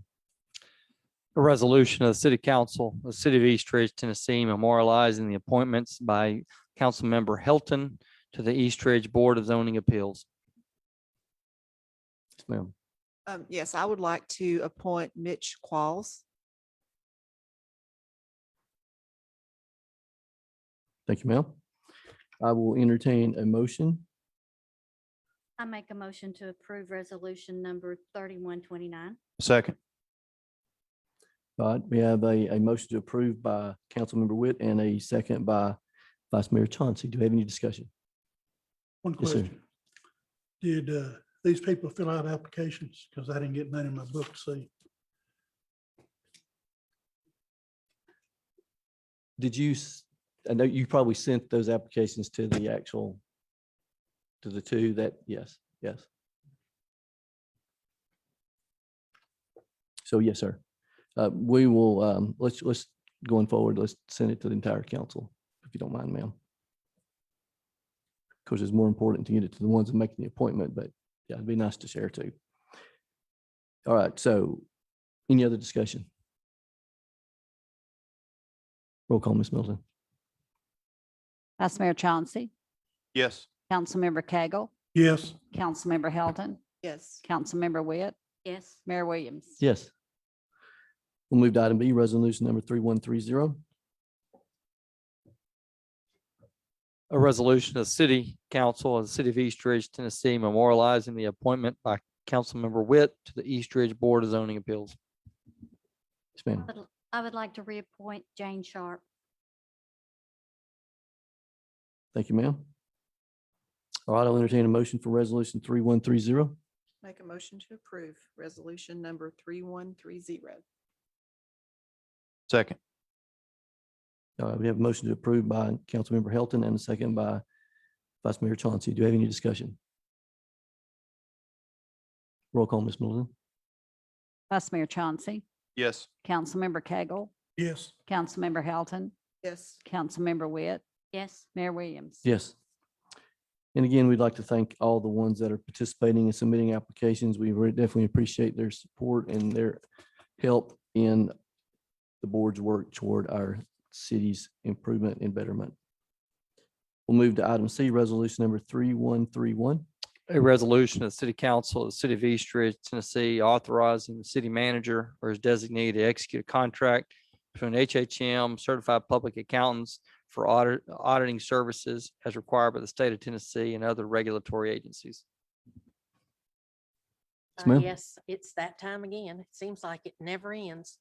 A resolution of the City Council, of the City of East Ridge, Tennessee, memorializing the appointments by Councilmember Helton to the East Ridge Board of Zoning Appeals. Yes, ma'am. Yes, I would like to appoint Mitch Qualls. Thank you, ma'am. I will entertain a motion. I make a motion to approve resolution number 3129. Second. All right, we have a motion to approve by Councilmember Witt and a second by Vice Mayor Chauncey. Do we have any discussion? One Yes, sir. question. Did these people fill out applications? Because I didn't get none in my book to see. Did you, I know you probably sent those applications to the actual, to the two that, yes. So yes, sir. We will, let's going forward, let's send it to the entire council, if you don't mind, ma'am. Of course, it's more important to get it to the ones that making the appointment, but yeah, it'd be nice to share too. All right, so Any other discussion? Roll call, Ms. Middleton. Vice Mayor Chauncey, Yes. Councilmember Cagle, Yes. Councilmember Hilton, Yes. Councilmember Witt, Yes. Mayor Williams. Yes. We'll move to item B, resolution number 3130. A resolution of the City Council of the City of East Ridge, Tennessee, memorializing the appointment by Councilmember Witt to the East Ridge Board of Zoning Appeals. Yes, ma'am. I would like to reappoint Jane Sharp. Thank you, ma'am. All right, I'll entertain a motion for resolution 3130. Make a motion to approve resolution number 3130. Second. We have a motion to approve by Councilmember Helton and a second by Vice Mayor Chauncey. Do you have any discussion? Roll call, Ms. Middleton. Vice Mayor Chauncey, Yes. Councilmember Cagle, Yes. Councilmember Hilton, Yes. Councilmember Witt, Yes. Mayor Williams. Yes. And again, we'd like to thank all the ones that are participating and submitting applications. We definitely appreciate their support and their help in the board's work toward our city's improvement and betterment. We'll move to item C, resolution number 3131. A resolution of the City Council of the City of East Ridge, Tennessee, authorizing the city manager or his designee to execute a contract between HHM Certified Public Accountants for auditing services as required by the state of Tennessee and other regulatory agencies. Yes, ma'am. Yes, it's that time again. It seems like it never ends.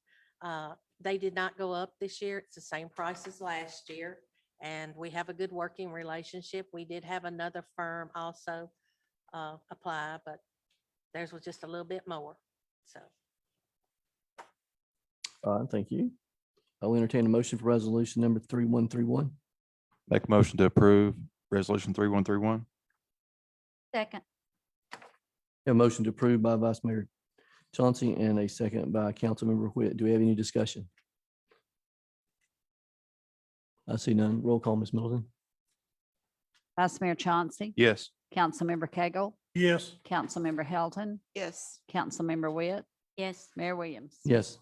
They did not go up this year. It's the same price as last year. And we have a good working relationship. We did have another firm also apply, but theirs was just a little bit more. So All right, thank you. I'll entertain a motion for resolution number 3131. Make a motion to approve resolution 3131. Second. A motion to approve by Vice Mayor Chauncey and a second by Councilmember Whit. Do we have any discussion? I see none. Roll call, Ms. Middleton. Vice Mayor Chauncey, Yes. Councilmember Cagle, Yes. Councilmember Hilton, Yes. Councilmember Witt, Yes. Mayor Williams. Yes.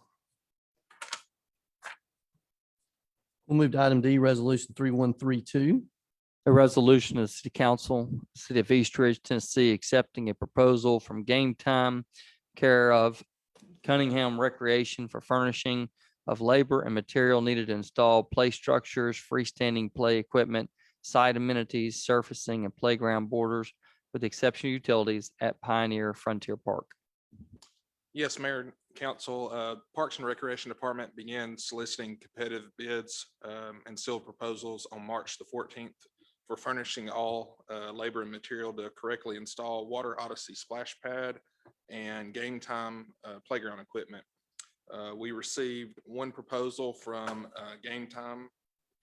We'll move to item D, resolution 3132. A resolution of the City Council, City of East Ridge, Tennessee, accepting a proposal from Game Time, care of Cunningham Recreation for furnishing of labor and material needed to install play structures, freestanding play equipment, site amenities, surfacing, and playground borders, with the exception of utilities at Pioneer Frontier Park. Yes, Mayor and Council, Parks and Recreation Department began soliciting competitive bids and sealed proposals on March the 14th for furnishing all labor and material to correctly install Water Odyssey splash pad and Game Time playground equipment. We received one proposal from Game Time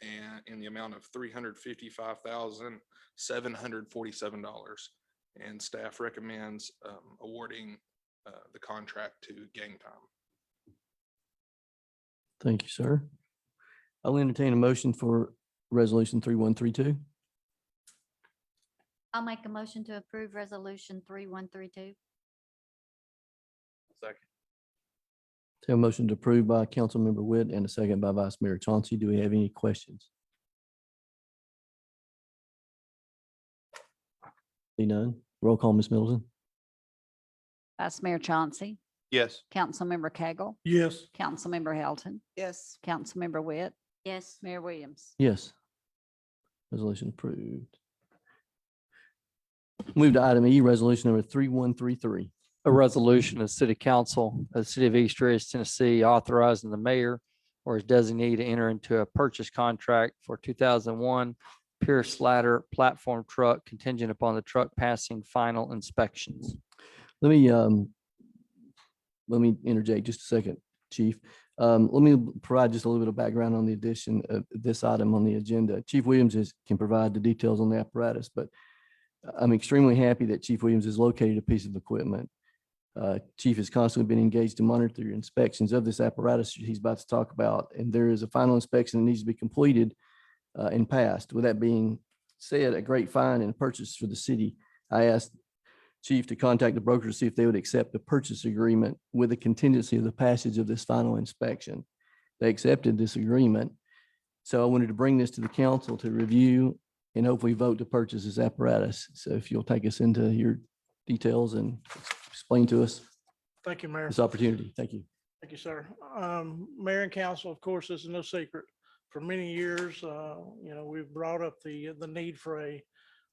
and in the amount of $355,747. And staff recommends awarding the contract to Game Time. Thank you, sir. I'll entertain a motion for resolution 3132. I'll make a motion to approve resolution 3132. Second. So a motion to approve by Councilmember Witt and a second by Vice Mayor Chauncey. Do we have any questions? See none. Roll call, Ms. Middleton. Vice Mayor Chauncey, Yes. Councilmember Cagle, Yes. Councilmember Hilton, Yes. Councilmember Witt, Yes. Mayor Williams. Yes. Resolution approved. Move to item E, resolution number 3133. A resolution of the City Council of the City of East Ridge, Tennessee, authorizing the mayor or his designee to enter into a purchase contract for 2001 Pierce Ladder platform truck contingent upon the truck passing final inspections. Let me interject just a second, Chief. Let me provide just a little bit of background on the addition of this item on the agenda. Chief Williams can provide the details on the apparatus, but I'm extremely happy that Chief Williams has located a piece of equipment. Chief has constantly been engaged to monitor inspections of this apparatus he's about to talk about, and there is a final inspection that needs to be completed and passed. With that being said, a great find and purchase for the city. I asked chief to contact the broker to see if they would accept the purchase agreement with the contingency of the passage of this final inspection. They accepted this agreement. So I wanted to bring this to the council to review and hopefully vote to purchase this apparatus. So if you'll take us into your details and explain to us Thank you, Mayor. this opportunity. Thank you. Thank you, sir. Mayor and council, of course, this is no secret. For many years, we've brought up the need for a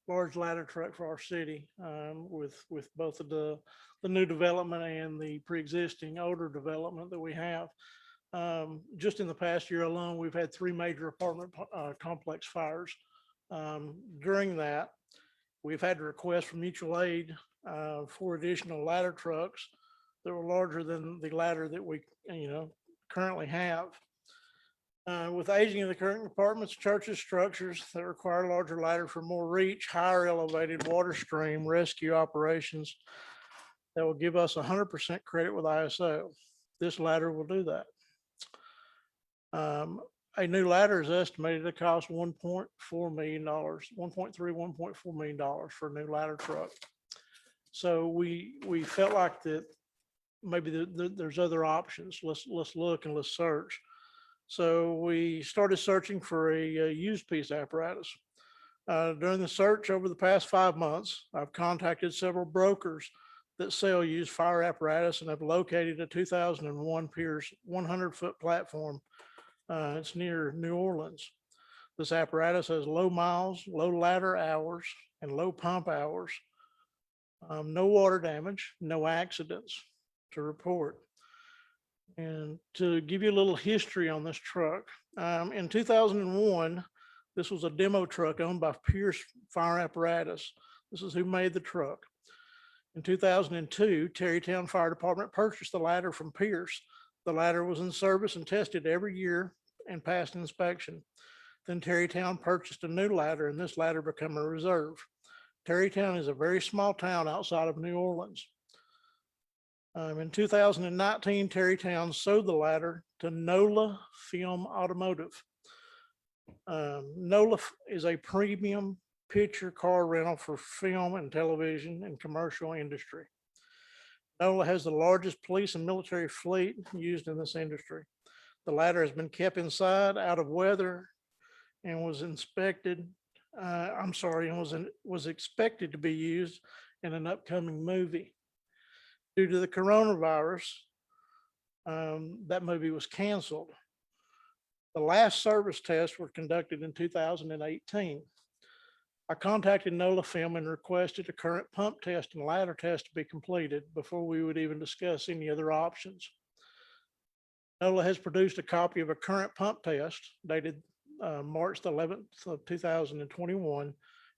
large ladder truck for our city, with both of the new development and the pre-existing older development that we have. Just in the past year alone, we've had 3 major apartment complex fires. During that, we've had to request from mutual aid for additional ladder trucks that were larger than the ladder that we, currently have. With aging of the current apartments, churches, structures that require larger ladder for more reach, higher elevated water stream rescue operations that will give us 100% credit with ISO. This ladder will do that. A new ladder is estimated to cost $1.4 million, $1.4 million for a new ladder truck. So we felt like that maybe there's other options. Let's look and let's search. So we started searching for a used piece apparatus. During the search over the past 5 months, I've contacted several brokers that sell used fire apparatus and have located a 2001 Pierce 100-foot platform. It's near New Orleans. This apparatus has low miles, low ladder hours, and low pump hours. No water damage, no accidents to report. And to give you a little history on this truck, in 2001, this was a demo truck owned by Pierce Fire Apparatus. This is who made the truck. In 2002, Terrytown Fire Department purchased the ladder from Pierce. The ladder was in service and tested every year and passed inspection. Then Terrytown purchased a new ladder, and this ladder became a reserve. Terrytown is a very small town outside of New Orleans. In 2019, Terrytown sold the ladder to NOLA Film Automotive. NOLA is a premium picture car rental for film and television and commercial industry. NOLA has the largest police and military fleet used in this industry. The ladder has been kept inside, out of weather, and was inspected. Was expected to be used in an upcoming movie. Due to the coronavirus, that movie was canceled. The last service tests were conducted in 2018. I contacted NOLA Film and requested a current pump test and ladder test to be completed before we would even discuss any other options. NOLA has produced a copy of a current pump test dated March the 11th of 2021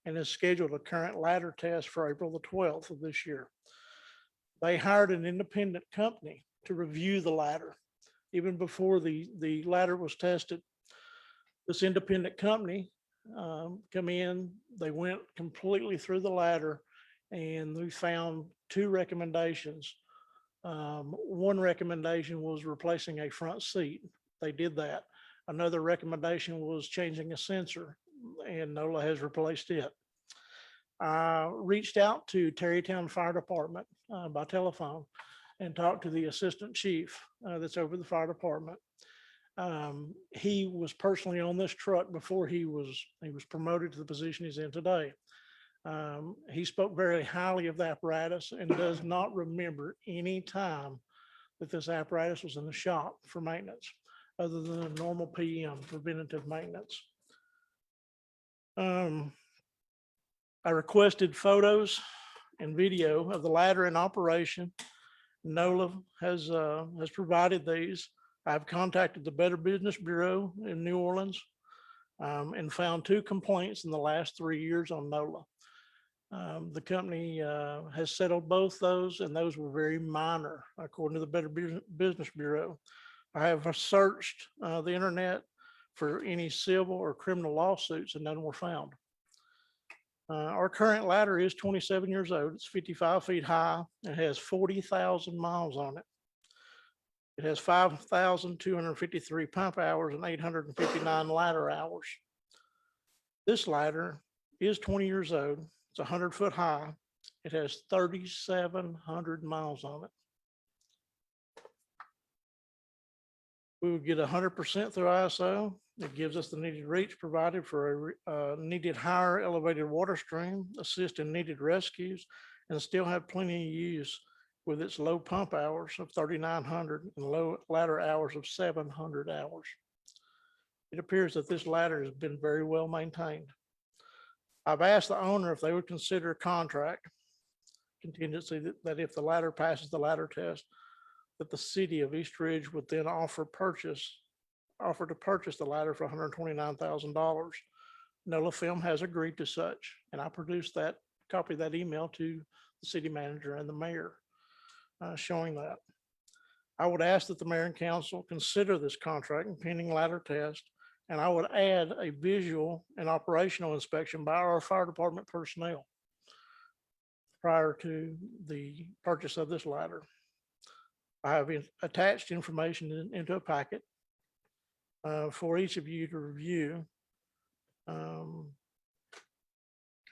and has scheduled a current ladder test for April the 12th of this year. They hired an independent company to review the ladder even before the ladder was tested. This independent company come in, they went completely through the ladder, and we found 2 recommendations. One recommendation was replacing a front seat. They did that. Another recommendation was changing a sensor, and NOLA has replaced it. I reached out to Terrytown Fire Department by telephone and talked to the assistant chief that's over the fire department. He was personally on this truck before he was promoted to the position he's in today. He spoke very highly of the apparatus and does not remember any time that this apparatus was in the shop for maintenance, other than a normal PM, preventative maintenance. I requested photos and video of the ladder in operation. NOLA has provided these. I've contacted the Better Business Bureau in New Orleans and found 2 complaints in the last 3 years on NOLA. The company has settled both those, and those were very minor, according to the Better Business Bureau. I have searched the internet for any civil or criminal lawsuits, and none were found. Our current ladder is 27 years old. It's 55 feet high. It has 40,000 miles on it. It has 5,253 pump hours and 859 ladder hours. This ladder is 20 years old. It's 100 foot high. It has 3,700 miles on it. We would get 100% through ISO. It gives us the needed reach provided for a needed higher elevated water stream, assist in needed rescues, and still have plenty of use with its low pump hours of 3,900 and low ladder hours of 700 hours. It appears that this ladder has been very well maintained. I've asked the owner if they would consider a contract contingency that if the ladder passes the ladder test, that the city of East Ridge would then offer to purchase the ladder for $129,000. NOLA Film has agreed to such, and I produced that copy of that email to the city manager and the mayor showing that. I would ask that the mayor and council consider this contract and pending ladder test, and I would add a visual and operational inspection by our fire department personnel prior to the purchase of this ladder. I have attached information into a packet for each of you to review. And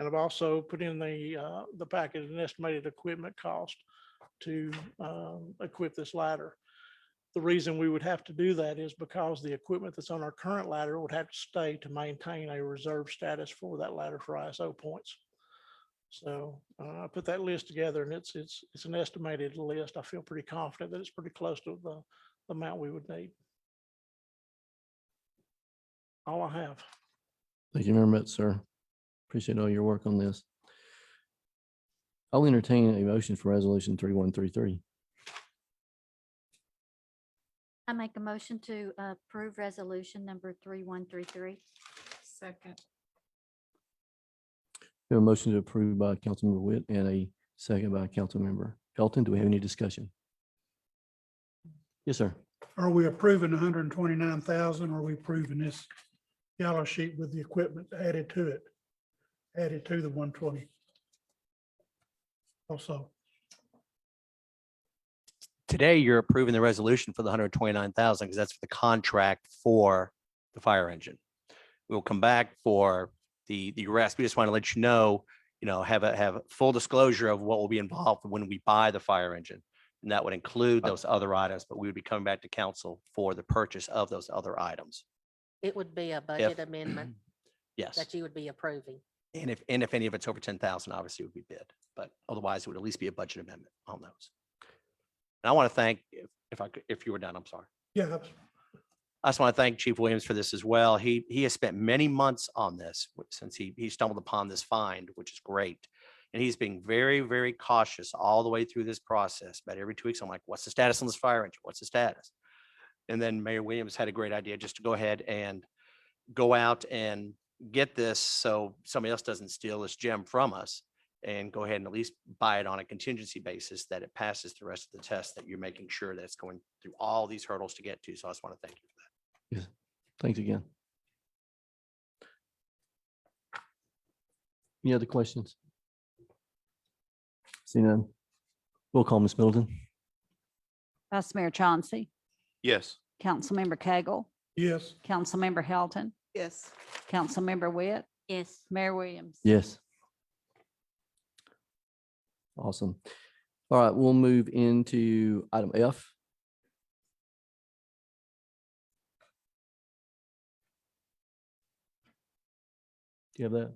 I've also put in the packet an estimated equipment cost to equip this ladder. The reason we would have to do that is because the equipment that's on our current ladder would have to stay to maintain a reserve status for that ladder for ISO points. So I put that list together, and it's an estimated list. I feel pretty confident that it's pretty close to the amount we would need. All I have. Thank you very much, sir. Appreciate all your work on this. I'll entertain a motion for resolution 3133. I make a motion to approve resolution number 3133. Second. We have a motion to approve by Councilmember Witt and a second by Councilmember Elton. Do we have any discussion? Yes, sir. Are we approving 129,000? Or are we approving this yellow sheet with the equipment added to it? Added to the 120? Also, Today, you're approving the resolution for the 129,000 because that's for the contract for the fire engine. We'll come back for the rest. We just want to let you know, have full disclosure of what will be involved when we buy the fire engine. And that would include those other items, but we would be coming back to council for the purchase of those other items. It would be a budget amendment Yes. that you would be approving. And if any of it's over 10,000, obviously it would be bid, but otherwise it would at least be a budget amendment on those. And I want to thank, if you were done, I'm sorry. yeah, I just want to thank Chief Williams for this as well. He has spent many months on this since he stumbled upon this find, which is great. And he's being very, very cautious all the way through this process. About every 2 weeks, I'm like, what's the status on this fire engine? What's the status? And then Mayor Williams had a great idea just to go ahead and go out and get this so somebody else doesn't steal this gem from us, and go ahead and at least buy it on a contingency basis that it passes the rest of the test, that you're making sure that it's going through all these hurdles to get to. So I just want to thank you for that. Yes. Thanks again. Any other questions? See none. Roll call, Ms. Middleton. Vice Mayor Chauncey, Yes. Councilmember Cagle, yes. Councilmember Helton, Yes. Councilmember Witt, Yes. Mayor Williams. Yes. Awesome. All right, we'll move into item F. Do you have that?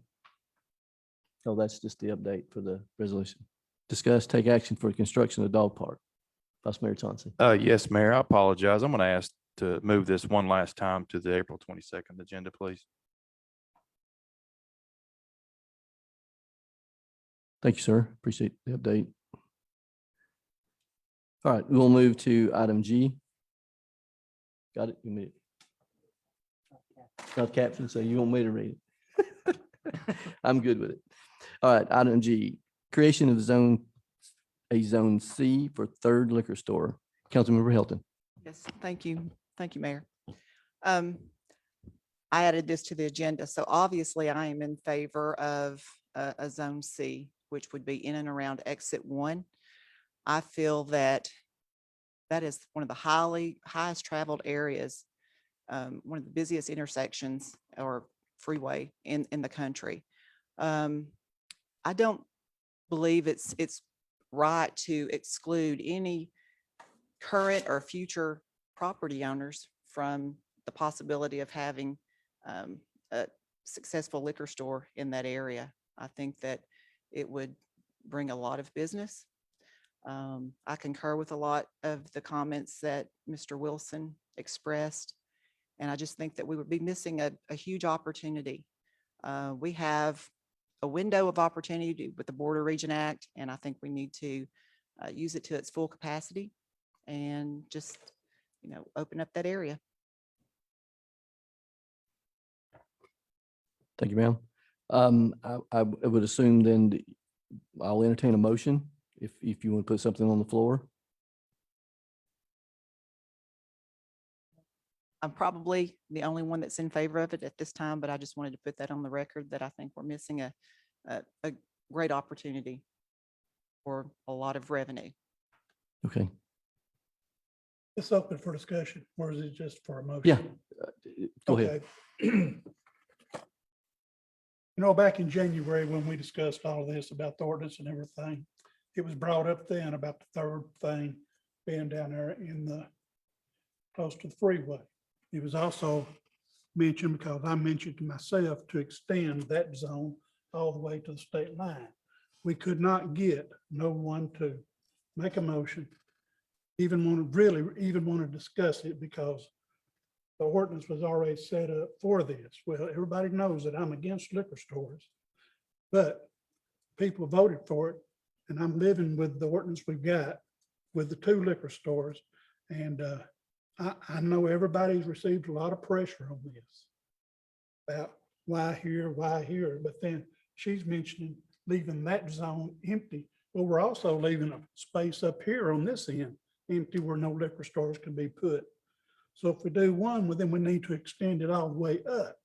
Oh, that's just the update for the resolution. Discuss, take action for construction of dog park. Vice Mayor Chauncey. Yes, Mayor, I apologize. I'm going to ask to move this one last time to the April 22nd agenda, please. Thank you, sir. Appreciate the update. All right, we'll move to item G. Got it? You made it. Not caption, so you want me to read it? I'm good with it. All right, item G, creation of a zone C for third liquor store. Councilmember Hilton. Yes, thank you. Thank you, Mayor. I added this to the agenda, so obviously I am in favor of a Zone C, which would be in and around Exit 1. I feel that that is one of the highest traveled areas, one of the busiest intersections or freeway in the country. I don't believe it's right to exclude any current or future property owners from the possibility of having a successful liquor store in that area. I think that it would bring a lot of business. I concur with a lot of the comments that Mr. Wilson expressed. And I just think that we would be missing a huge opportunity. We have a window of opportunity with the Border Region Act, and I think we need to use it to its full capacity and just, open up that area. Thank you, ma'am. I would assume then that I'll entertain a motion if you want to put something on the floor. I'm probably the only one that's in favor of it at this time, but I just wanted to put that on the record that I think we're missing a great opportunity for a lot of revenue. Okay. It's open for discussion, or is it just for a motion? Yeah. Go ahead. Okay. Back in January, when we discussed all of this about the ordinance and everything, it was brought up then about the third thing being down there close to the freeway. It was also mentioned, because I mentioned to myself, to extend that zone all the way to the state line. We could not get no one to make a motion, even want to discuss it, because the ordinance was already set up for this. Well, everybody knows that I'm against liquor stores, but people voted for it, and I'm living with the ordinance we've got with the 2 liquor stores. And I know everybody's received a lot of pressure on this about why here, but then she's mentioning leaving that zone empty. Well, we're also leaving a space up here on this end empty where no liquor stores can be put. So if we do one, well, then we need to extend it all the way up.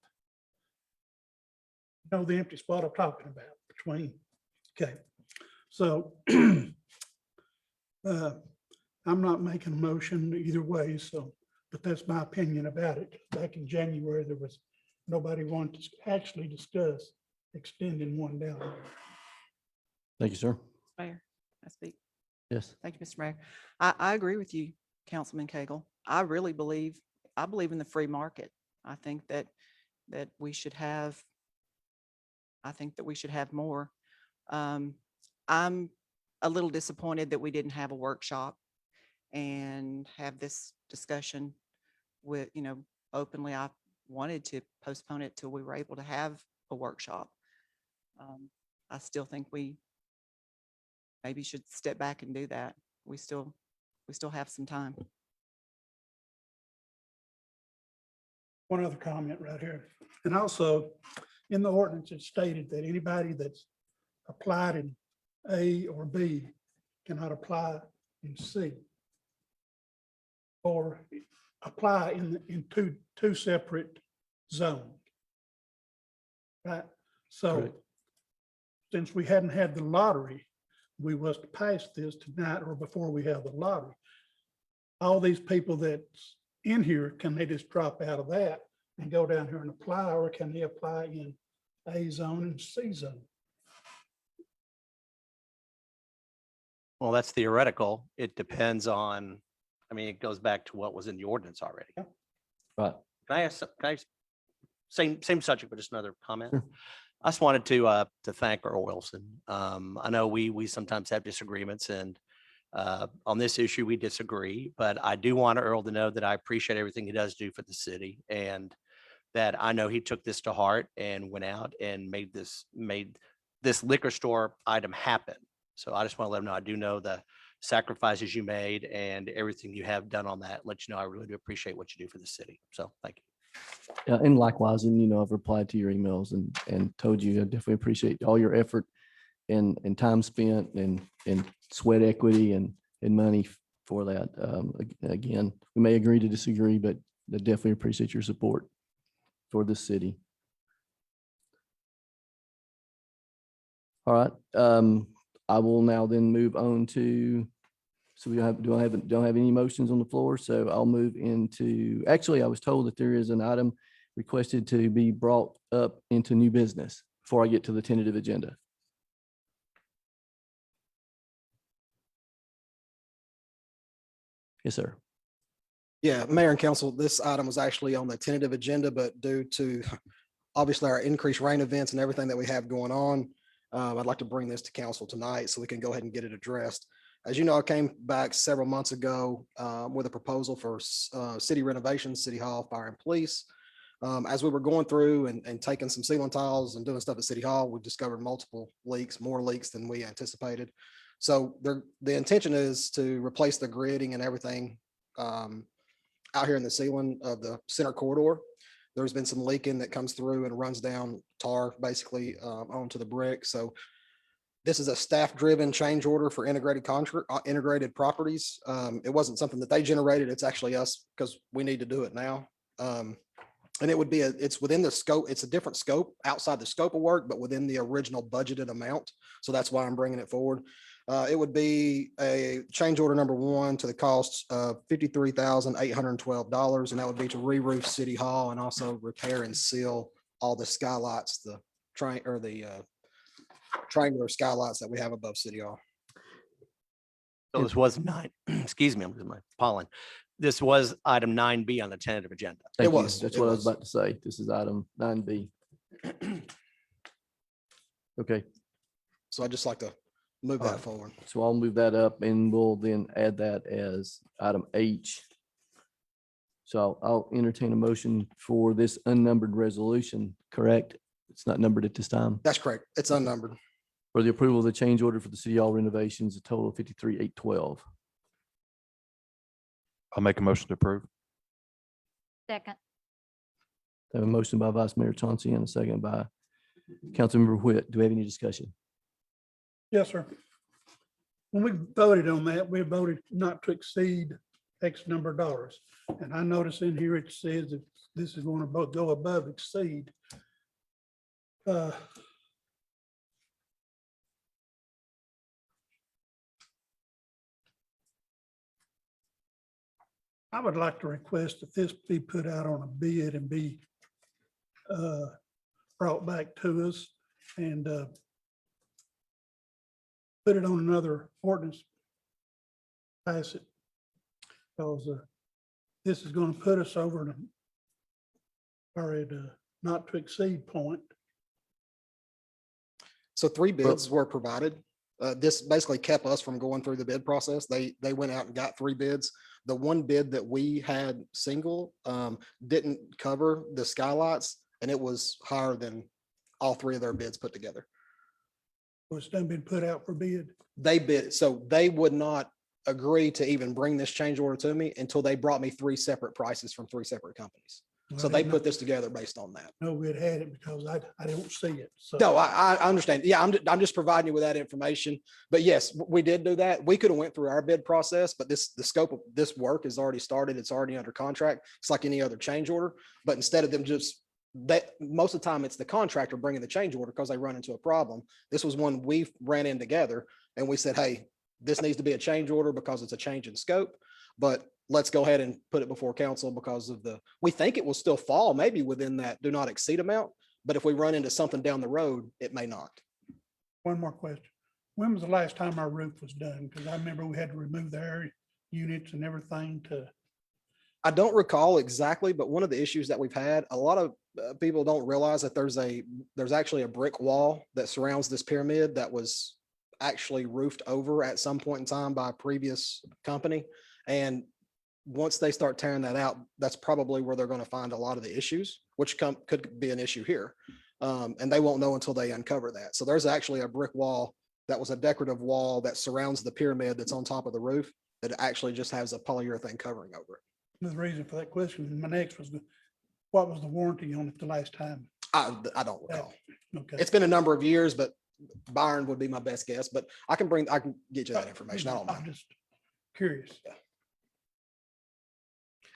The empty spot I'm talking about between. Okay. So I'm not making a motion either way, but that's my opinion about it. Back in January, nobody wanted to actually discuss extending one down there. Thank you, sir. Mayor, I speak. Yes. Thank you, Mr. Mayor. I agree with you, Councilman Cagle. I believe in the free market. I think that we should have more. I'm a little disappointed that we didn't have a workshop and have this discussion with, openly. I wanted to postpone it till we were able to have a workshop. I still think we maybe should step back and do that. We still have some time. One other comment right here. And also in the ordinance, it's stated that anybody that's applied in A or B cannot apply in C, or apply in two separate zones. Right? So Correct. since we hadn't had the lottery, we was to pass this tonight or before we have the lottery. All these people that's in here, can they just drop out of that and go down here and apply, or can they apply in A zone and C zone? Well, that's theoretical. It depends on, it goes back to what was in the ordinance already. Right. Can I ask, same subject, but just another comment? Sure. I just wanted to thank Earl Wilson. I know we sometimes have disagreements, and on this issue, we disagree, but I do want Earl to know that I appreciate everything he does do for the city, and that I know he took this to heart and went out and made this liquor store item happen. So I just want to let him know, I do know the sacrifices you made and everything you have done on that. Let you know, I really do appreciate what you do for the city. So thank you. Yeah, and likewise, and I've replied to your emails and told you I definitely appreciate all your effort and time spent and sweat equity and money for that. Again, we may agree to disagree, but I definitely appreciate your support for the city. All right. I will now then move on to, so we don't have any motions on the floor. So I'll move into, actually, I was told that there is an item requested to be brought up into new business before I get to the tentative agenda. Yes, sir. Yeah, Mayor and Council, this item was actually on the tentative agenda, but due to obviously our increased rain events and everything that we have going on, I'd like to bring this to council tonight so we can go ahead and get it addressed. As you know, I came back several months ago with a proposal for city renovations, city hall, fire and police. As we were going through and taking some ceiling tiles and doing stuff at City Hall, we discovered multiple leaks, more leaks than we anticipated. So the intention is to replace the gridding and everything out here in the ceiling of the center corridor. There's been some leaking that comes through and runs down tar basically onto the brick. So this is a staff-driven change order for integrated properties. It wasn't something that they generated. It's actually us because we need to do it now. And it would be, it's within the scope, it's a different scope outside the scope of work, but within the original budgeted amount. So that's why I'm bringing it forward. It would be a change order number one to the cost of $53,812. And that would be to re-roof City Hall and also repair and seal all the skylights, the triangular skylights that we have above City Hall. So this was nine, excuse me, I'm losing my pollen. This was item 9B on the tentative agenda. Thank you. was, That's it what I was was. about to say. This is item 9B. Okay, So I'd just like to move All that right. forward. so I'll move that up and we'll then add that as item H. So I'll entertain a motion for this unnumbered resolution, correct? It's not numbered at this time. That's correct. It's unnumbered. For the approval of the change order for the City Hall renovations, a total of 53,812. I'll make a motion to approve. Second. I have a motion by Vice Mayor Chauncey and a second by Councilmember Whit. Do we have any discussion? Yes, sir. When we voted on that, we voted not to exceed X number of dollars. And I notice in here it says that this is going to both go above exceed. I would like to request that this be put out on a bid and be brought back to us and put it on another ordinance. Pass it. Because this is going to put us over the or at a not to exceed point. So 3 bids were provided. This basically kept us from going through the bid process. They went out and got 3 bids. The one bid that we had single didn't cover the skylights, and it was higher than all 3 of their bids put together. Was done been put out for bid. They bid, so they would not agree to even bring this change order to me until they brought me 3 separate prices from 3 separate companies. So they put this together based on that. No, we had it because I don't see it. So No, I understand. Yeah, I'm just providing you with that information. But yes, we did do that. We could have went through our bid process, but the scope of this work is already started. It's already under contract. It's like any other change order. But instead of them just most of the time it's the contractor bringing the change order because they run into a problem. This was one we ran in together and we said, hey, this needs to be a change order because it's a change in scope. But let's go ahead and put it before council because of we think it will still fall maybe within that do not exceed amount. But if we run into something down the road, it may not. one more question. When was the last time our roof was done? Because I remember we had to remove the air units and everything to. I don't recall exactly, but one of the issues that we've had, a lot of people don't realize that there's actually a brick wall that surrounds this pyramid that was actually roofed over at some point in time by a previous company. And once they start tearing that out, that's probably where they're going to find a lot of the issues, which could be an issue here. And they won't know until they uncover that. So there's actually a brick wall that was a decorative wall that surrounds the pyramid that's on top of the roof that actually just has a polyurethane covering over it. The reason for that question, my next was, what was the warranty on it the last time? I don't recall. Okay. It's been a number of years, but Byron would be my best guess, but I can get you that information. I don't I'm know. just curious.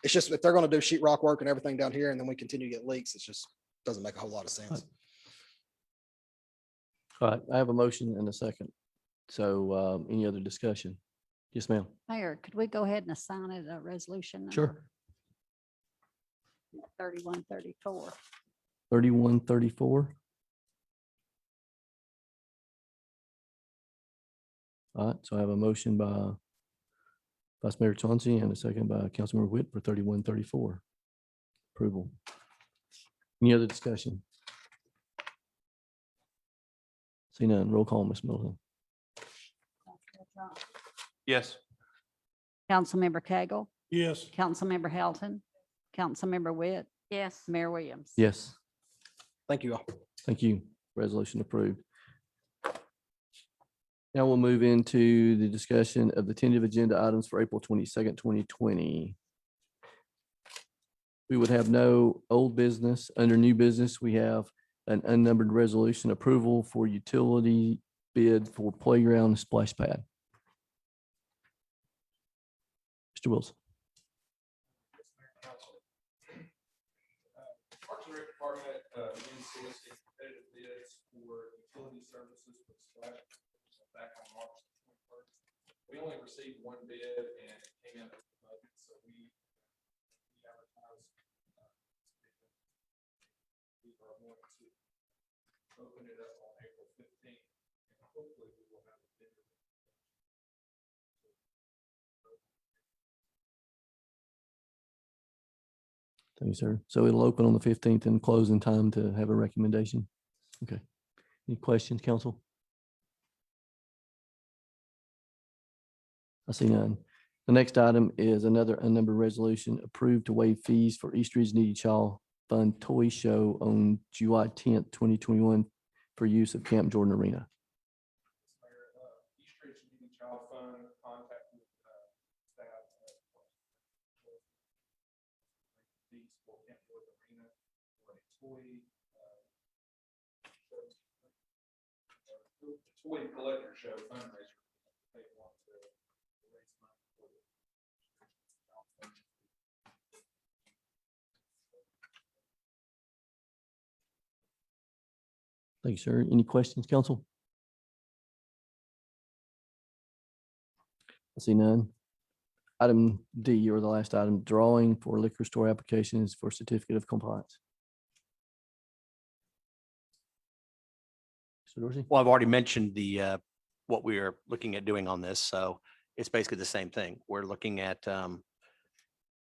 It's just if they're going to do sheetrock work and everything down here and then we continue to get leaks, it just doesn't make a whole lot of sense. All right, I have a motion and a second. So any other discussion? Yes, ma'am. Mayor, could we go ahead and assign it a resolution? Sure. 3134. 3134. All right, so I have a motion by Vice Mayor Chauncey, and a second by Councilmember Witt for 3134. Approval. Any other discussion? See none. Roll call, Ms. Middleton. Yes. Councilmember Cagle, Yes. Councilmember Helton, Councilmember Witt, Yes. Mayor Williams. Yes. Thank you all. Thank you. Resolution approved. Now we'll move into the discussion of the tentative agenda items for April 22nd, 2020. We would have no old business. Under new business, we have an unnumbered resolution approval for utility bid for playground splash pad. Mr. Wilson. Parks and Rec Department, began soliciting competitive bids for utility services for the splash pad back on March 21st. We only received one bid and it came in over the budget, so we advertised. We are going to open it up on April 15th, and hopefully we will have a bid. Thank you, sir. So it'll open on the 15th and close in time to have a recommendation. Okay. Any questions, council? I see none. The next item is another unnumbered resolution approved to waive fees for East Ridge Needy Child Fund Toy Show on July 10th, 2021 for use of Camp Jordan Arena. East Ridge Needy Child Fund contacted staff at these for Camp Jordan Arena for a toy collector show fundraiser. They want to raise money for the Thank you, sir. Any questions, council? I see none. Item D, or the last item, drawing for liquor store applications for certificate of compliance. Mr. Dorsey? Well, I've already mentioned the, what we are looking at doing on this, so it's basically the same thing. We're looking at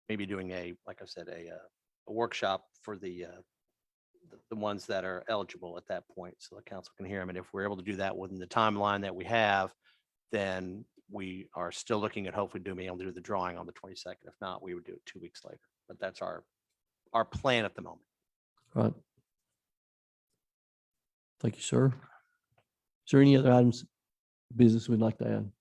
maybe doing like I said, a workshop for the ones that are eligible at that point, so the council can hear them. And if we're able to do that within the timeline that we have, then we are still looking at hopefully being able to do the drawing on the 22nd. If not, we would do it 2 weeks later. But that's our plan at the moment. Right. Thank you, sir. Is there any other items, business we'd like to add?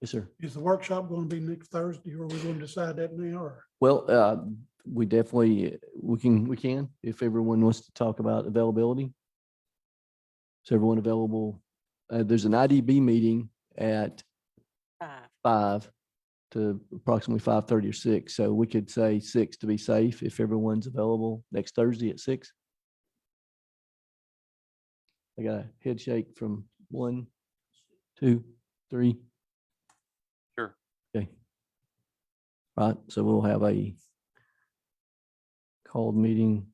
Yes, sir. Is the workshop going to be next Thursday, or are we going to decide that now, or? Well, we definitely, we can, if everyone wants to talk about availability. Is everyone available? There's an IDB meeting at 5 to approximately 5:30 or 6. So we could say 6 to be safe if everyone's available next Thursday at 6. I got a head shake from 1, 2, 3. Sure. Okay. Right. So we'll have a called meeting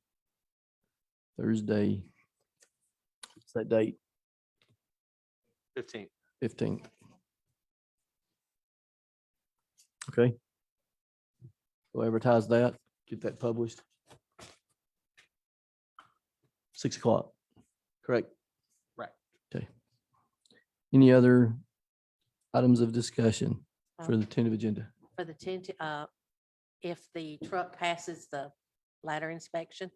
Thursday. What's that date? 15th. 15th. Okay. We'll advertise that, get that published. 6 o'clock, correct? Right. Okay. Any other items of discussion for the tentative agenda? For the if the truck passes the ladder inspection,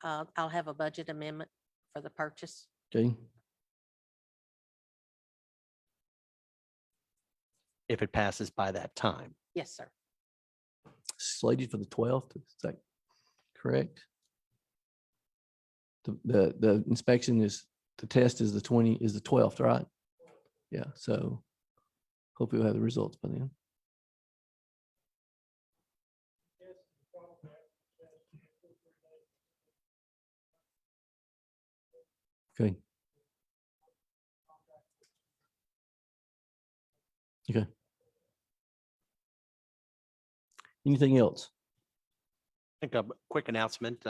I'll have a budget amendment for the purchase. Okay. If it passes by that time. Yes, sir. Slated for the 12th, is that correct? The inspection is, the test is the 12th, right? Yeah, so hopefully we'll have the results by then. Okay. Okay. Anything else? I think a quick announcement.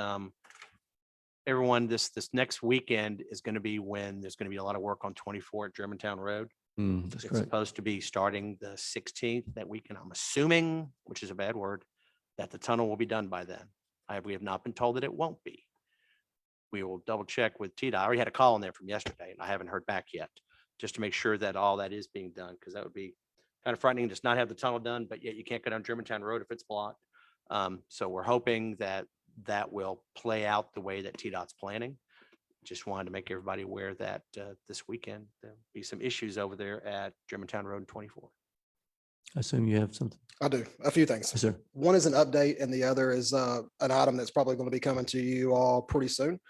Everyone, this next weekend is going to be when there's going to be a lot of work on 24 at Germantown Road. That's It's correct. supposed to be starting the 16th, that week, and I'm assuming, which is a bad word, that the tunnel will be done by then. We have not been told that it won't be. We will double check with TDOT. I already had a call in there from yesterday, and I haven't heard back yet, just to make sure that all that is being done, because that would be kind of frightening, just not have the tunnel done, but yet you can't go down Germantown Road if it's blocked. So we're hoping that that will play out the way that TDOT's planning. Just wanted to make everybody aware that this weekend, there'll be some issues over there at Germantown Road 24. I assume you have something. I do. A few things. Yes, sir. One is an update and the other is an item that's probably going to be coming to you all pretty soon.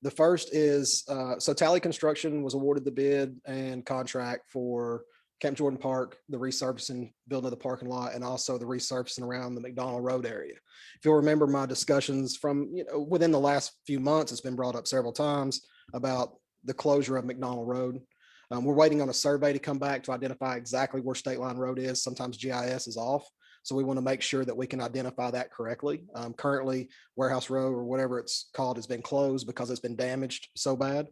The first is, so Tally Construction was awarded the bid and contract for Camp Jordan Park, the resurfacing, building of the parking lot, and also the resurfacing around the McDonald Road area. If you'll remember my discussions from, within the last few months, it's been brought up several times about the closure of McDonald Road. We're waiting on a survey to come back to identify exactly where State Line Road is. Sometimes GIS is off. So we want to make sure that we can identify that correctly. Currently, Warehouse Road or whatever it's called has been closed because it's been damaged so bad.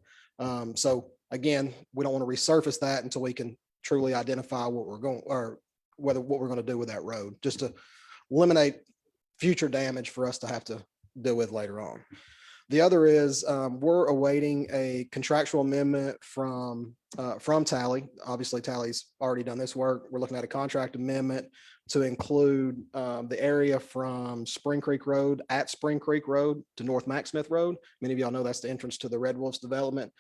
So again, we don't want to resurface that until we can truly identify what we're going, or what we're going to do with that road, just to eliminate future damage for us to have to deal with later on. The other is we're awaiting a contractual amendment from Tally. Obviously, Tally's already done this work. We're looking at a contract amendment to include the area from Spring Creek Road at Spring Creek Road to North Macksmith Road. Many of y'all know that's the entrance to the Red Wolves development.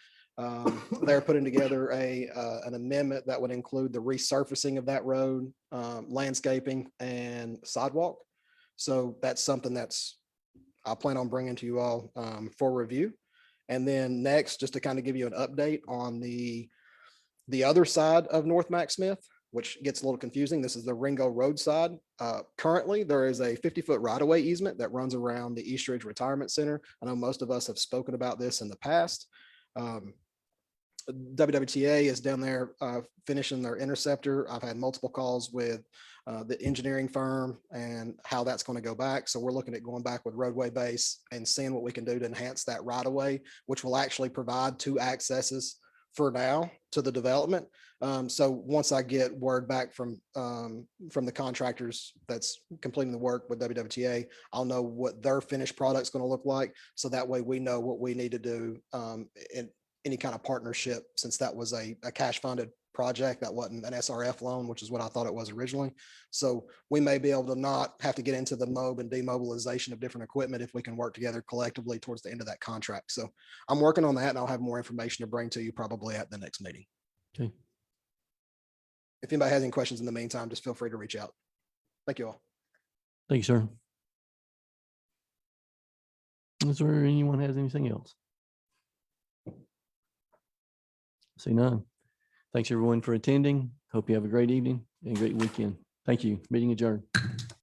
They're putting together an amendment that would include the resurfacing of that road, landscaping, and sidewalk. So that's something I plan on bringing to you all for review. And then next, just to kind of give you an update on the other side of North Macksmith, which gets a little confusing. This is the Ringo Road side. Currently, there is a 50-foot right-of-way easement that runs around the East Ridge Retirement Center. I know most of us have spoken about this in the past. WWTA is down there finishing their interceptor. I've had multiple calls with the engineering firm and how that's going to go back. So we're looking at going back with roadway base and seeing what we can do to enhance that right of way, which will actually provide 2 accesses for now to the development. So once I get word back from the contractors that's completing the work with WWTA, I'll know what their finished product's going to look like. So that way we know what we need to do in any kind of partnership, since that was a cash funded project. That wasn't an SRF loan, which is what I thought it was originally. So we may be able to not have to get into the mob and demobilization of different equipment if we can work together collectively towards the end of that contract. So I'm working on that, and I'll have more information to bring to you probably at the next meeting. Okay. If anybody has any questions in the meantime, just feel free to reach out. Thank you all. Thank you, sir. Is there anyone has anything else? See none. Thanks everyone for attending. Hope you have a great evening and a great weekend. Thank you. Meeting adjourned.